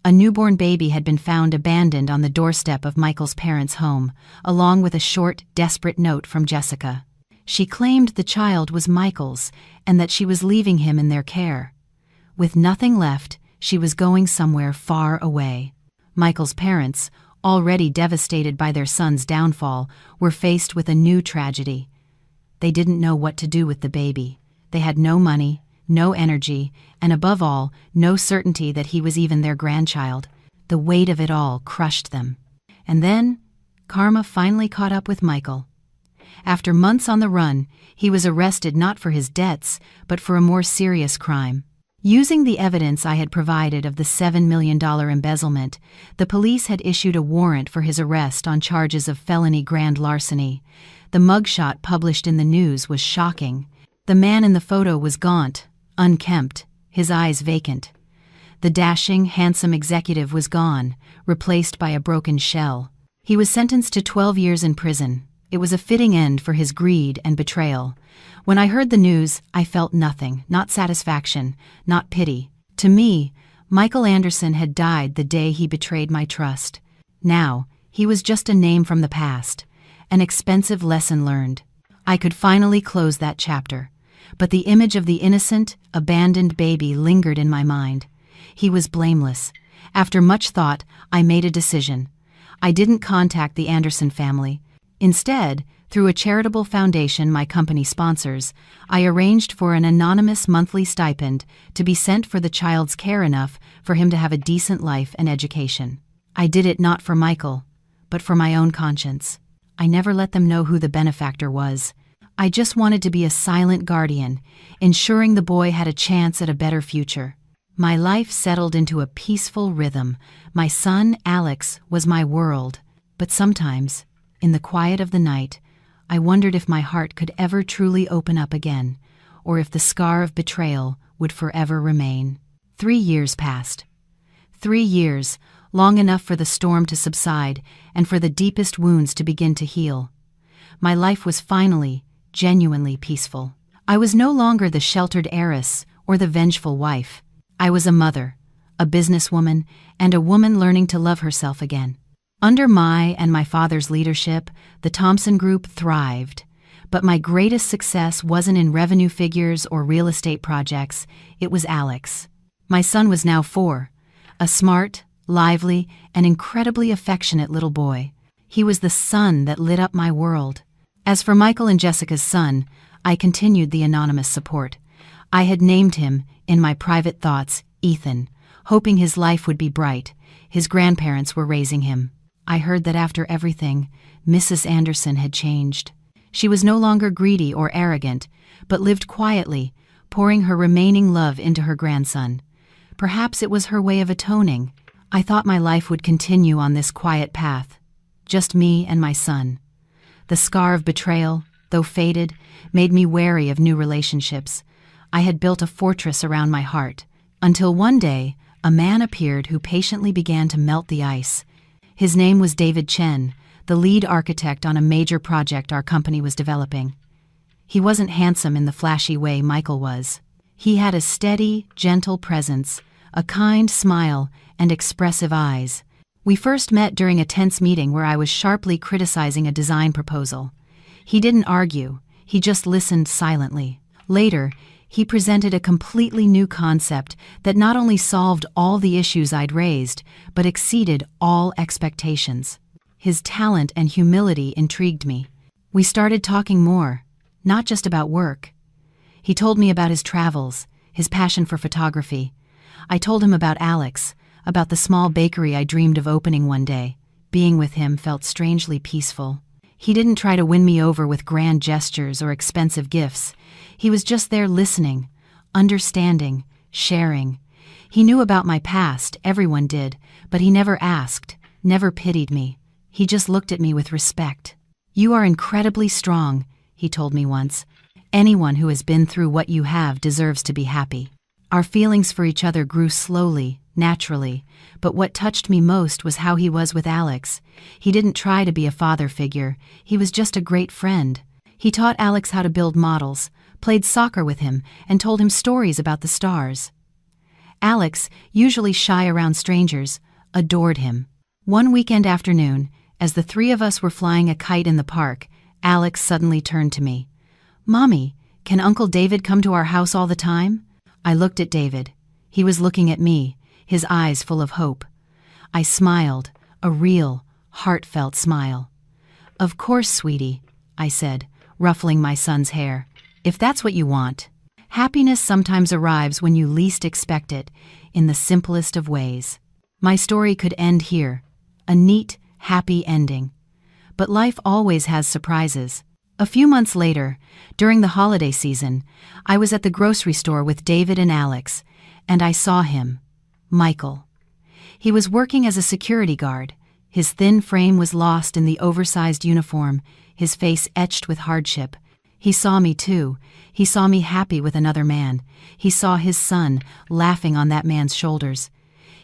A newborn baby had been found abandoned on the doorstep of Michael's parents' home, along with a short, desperate note from Jessica. She claimed the child was Michael's and that she was leaving him in their care. With nothing left, she was going somewhere far away. Michael's parents, already devastated by their son's downfall, were faced with a new tragedy. They didn't know what to do with the baby. They had no money, no energy, and above all, no certainty that he was even their grandchild. The weight of it all crushed them. And then, karma finally caught up with Michael. After months on the run, he was arrested not for his debts, but for a more serious crime. Using the evidence I had provided of the $7 million embezzlement, the police had issued a warrant for his arrest on charges of felony grand larceny. The mugshot published in the news was shocking. The man in the photo was gaunt, unkempt, his eyes vacant. The dashing, handsome executive was gone, replaced by a broken shell. He was sentenced to 12 years in prison. It was a fitting end for his greed and betrayal. When I heard the news, I felt nothing, not satisfaction, not pity. To me, Michael Anderson had died the day he betrayed my trust. Now, he was just a name from the past, an expensive lesson learned. I could finally close that chapter, but the image of the innocent, abandoned baby lingered in my mind. He was blameless. After much thought, I made a decision. I didn't contact the Anderson family. Instead, through a charitable foundation my company sponsors, I arranged for an anonymous monthly stipend to be sent for the child's care enough for him to have a decent life and education. I did it not for Michael, but for my own conscience. I never let them know who the benefactor was. I just wanted to be a silent guardian, ensuring the boy had a chance at a better future. My life settled into a peaceful rhythm. My son, Alex, was my world. But sometimes, in the quiet of the night, I wondered if my heart could ever truly open up again, or if the scar of betrayal would forever remain. 3 years passed. 3 years, long enough for the storm to subside and for the deepest wounds to begin to heal. My life was finally, genuinely peaceful. I was no longer the sheltered heiress or the vengeful wife. I was a mother, a businesswoman, and a woman learning to love herself again. Under my and my father's leadership, the Thompson Group thrived. But my greatest success wasn't in revenue figures or real estate projects, it was Alex. My son was now 4, a smart, lively, and incredibly affectionate little boy. He was the sun that lit up my world. As for Michael and Jessica's son, I continued the anonymous support. I had named him, in my private thoughts, Ethan, hoping his life would be bright. His grandparents were raising him. I heard that after everything, Mrs. Anderson had changed. She was no longer greedy or arrogant, but lived quietly, pouring her remaining love into her grandson. Perhaps it was her way of atoning. I thought my life would continue on this quiet path. Just me and my son. The scar of betrayal, though faded, made me wary of new relationships. I had built a fortress around my heart, until one day, a man appeared who patiently began to melt the ice. His name was David Chen, the lead architect on a major project our company was developing. He wasn't handsome in the flashy way Michael was. He had a steady, gentle presence, a kind smile, and expressive eyes. We first met during a tense meeting where I was sharply criticizing a design proposal. He didn't argue, he just listened silently. Later, he presented a completely new concept that not only solved all the issues I'd raised, but exceeded all expectations. His talent and humility intrigued me. We started talking more, not just about work. He told me about his travels, his passion for photography. I told him about Alex, about the small bakery I dreamed of opening one day. Being with him felt strangely peaceful. He didn't try to win me over with grand gestures or expensive gifts. He was just there listening, understanding, sharing. He knew about my past, everyone did, but he never asked, never pitied me. He just looked at me with respect. "You are incredibly strong," he told me once. "Anyone who has been through what you have deserves to be happy." Our feelings for each other grew slowly, naturally, but what touched me most was how he was with Alex. He didn't try to be a father figure, he was just a great friend. He taught Alex how to build models, played soccer with him, and told him stories about the stars. Alex, usually shy around strangers, adored him. One weekend afternoon, as the 3 of us were flying a kite in the park, Alex suddenly turned to me. "Mommy, can Uncle David come to our house all the time?" I looked at David. He was looking at me, his eyes full of hope. I smiled, a real, heartfelt smile. "Of course, sweetie," I said, ruffling my son's hair. "If that's what you want." Happiness sometimes arrives when you least expect it, in the simplest of ways. My story could end here, a neat, happy ending. But life always has surprises. A few months later, during the holiday season, I was at the grocery store with David and Alex, and I saw him, Michael. He was working as a security guard. His thin frame was lost in the oversized uniform, his face etched with hardship. He saw me too. He saw me happy with another man. He saw his son laughing on that man's shoulders.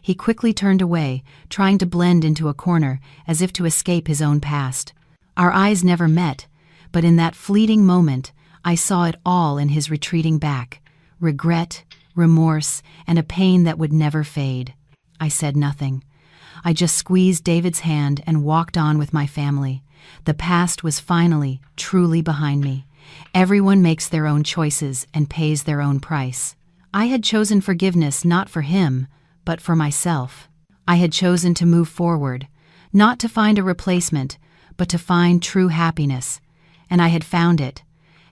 He quickly turned away, trying to blend into a corner, as if to escape his own past. Our eyes never met, but in that fleeting moment, I saw it all in his retreating back. Regret, remorse, and a pain that would never fade. I said nothing. I just squeezed David's hand and walked on with my family. The past was finally, truly behind me. Everyone makes their own choices and pays their own price. I had chosen forgiveness not for him, but for myself. I had chosen to move forward, not to find a replacement, but to find true happiness. And I had found it.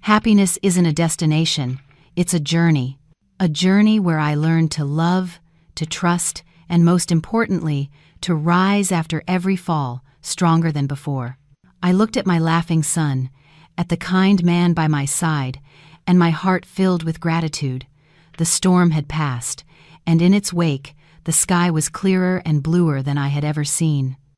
Happiness isn't a destination, it's a journey. A journey where I learned to love, to trust, and most importantly, to rise after every fall, stronger than before. I looked at my laughing son, at the kind man by my side, and my heart filled with gratitude. The storm had passed, and in its wake, the sky was clearer and bluer than I had ever seen.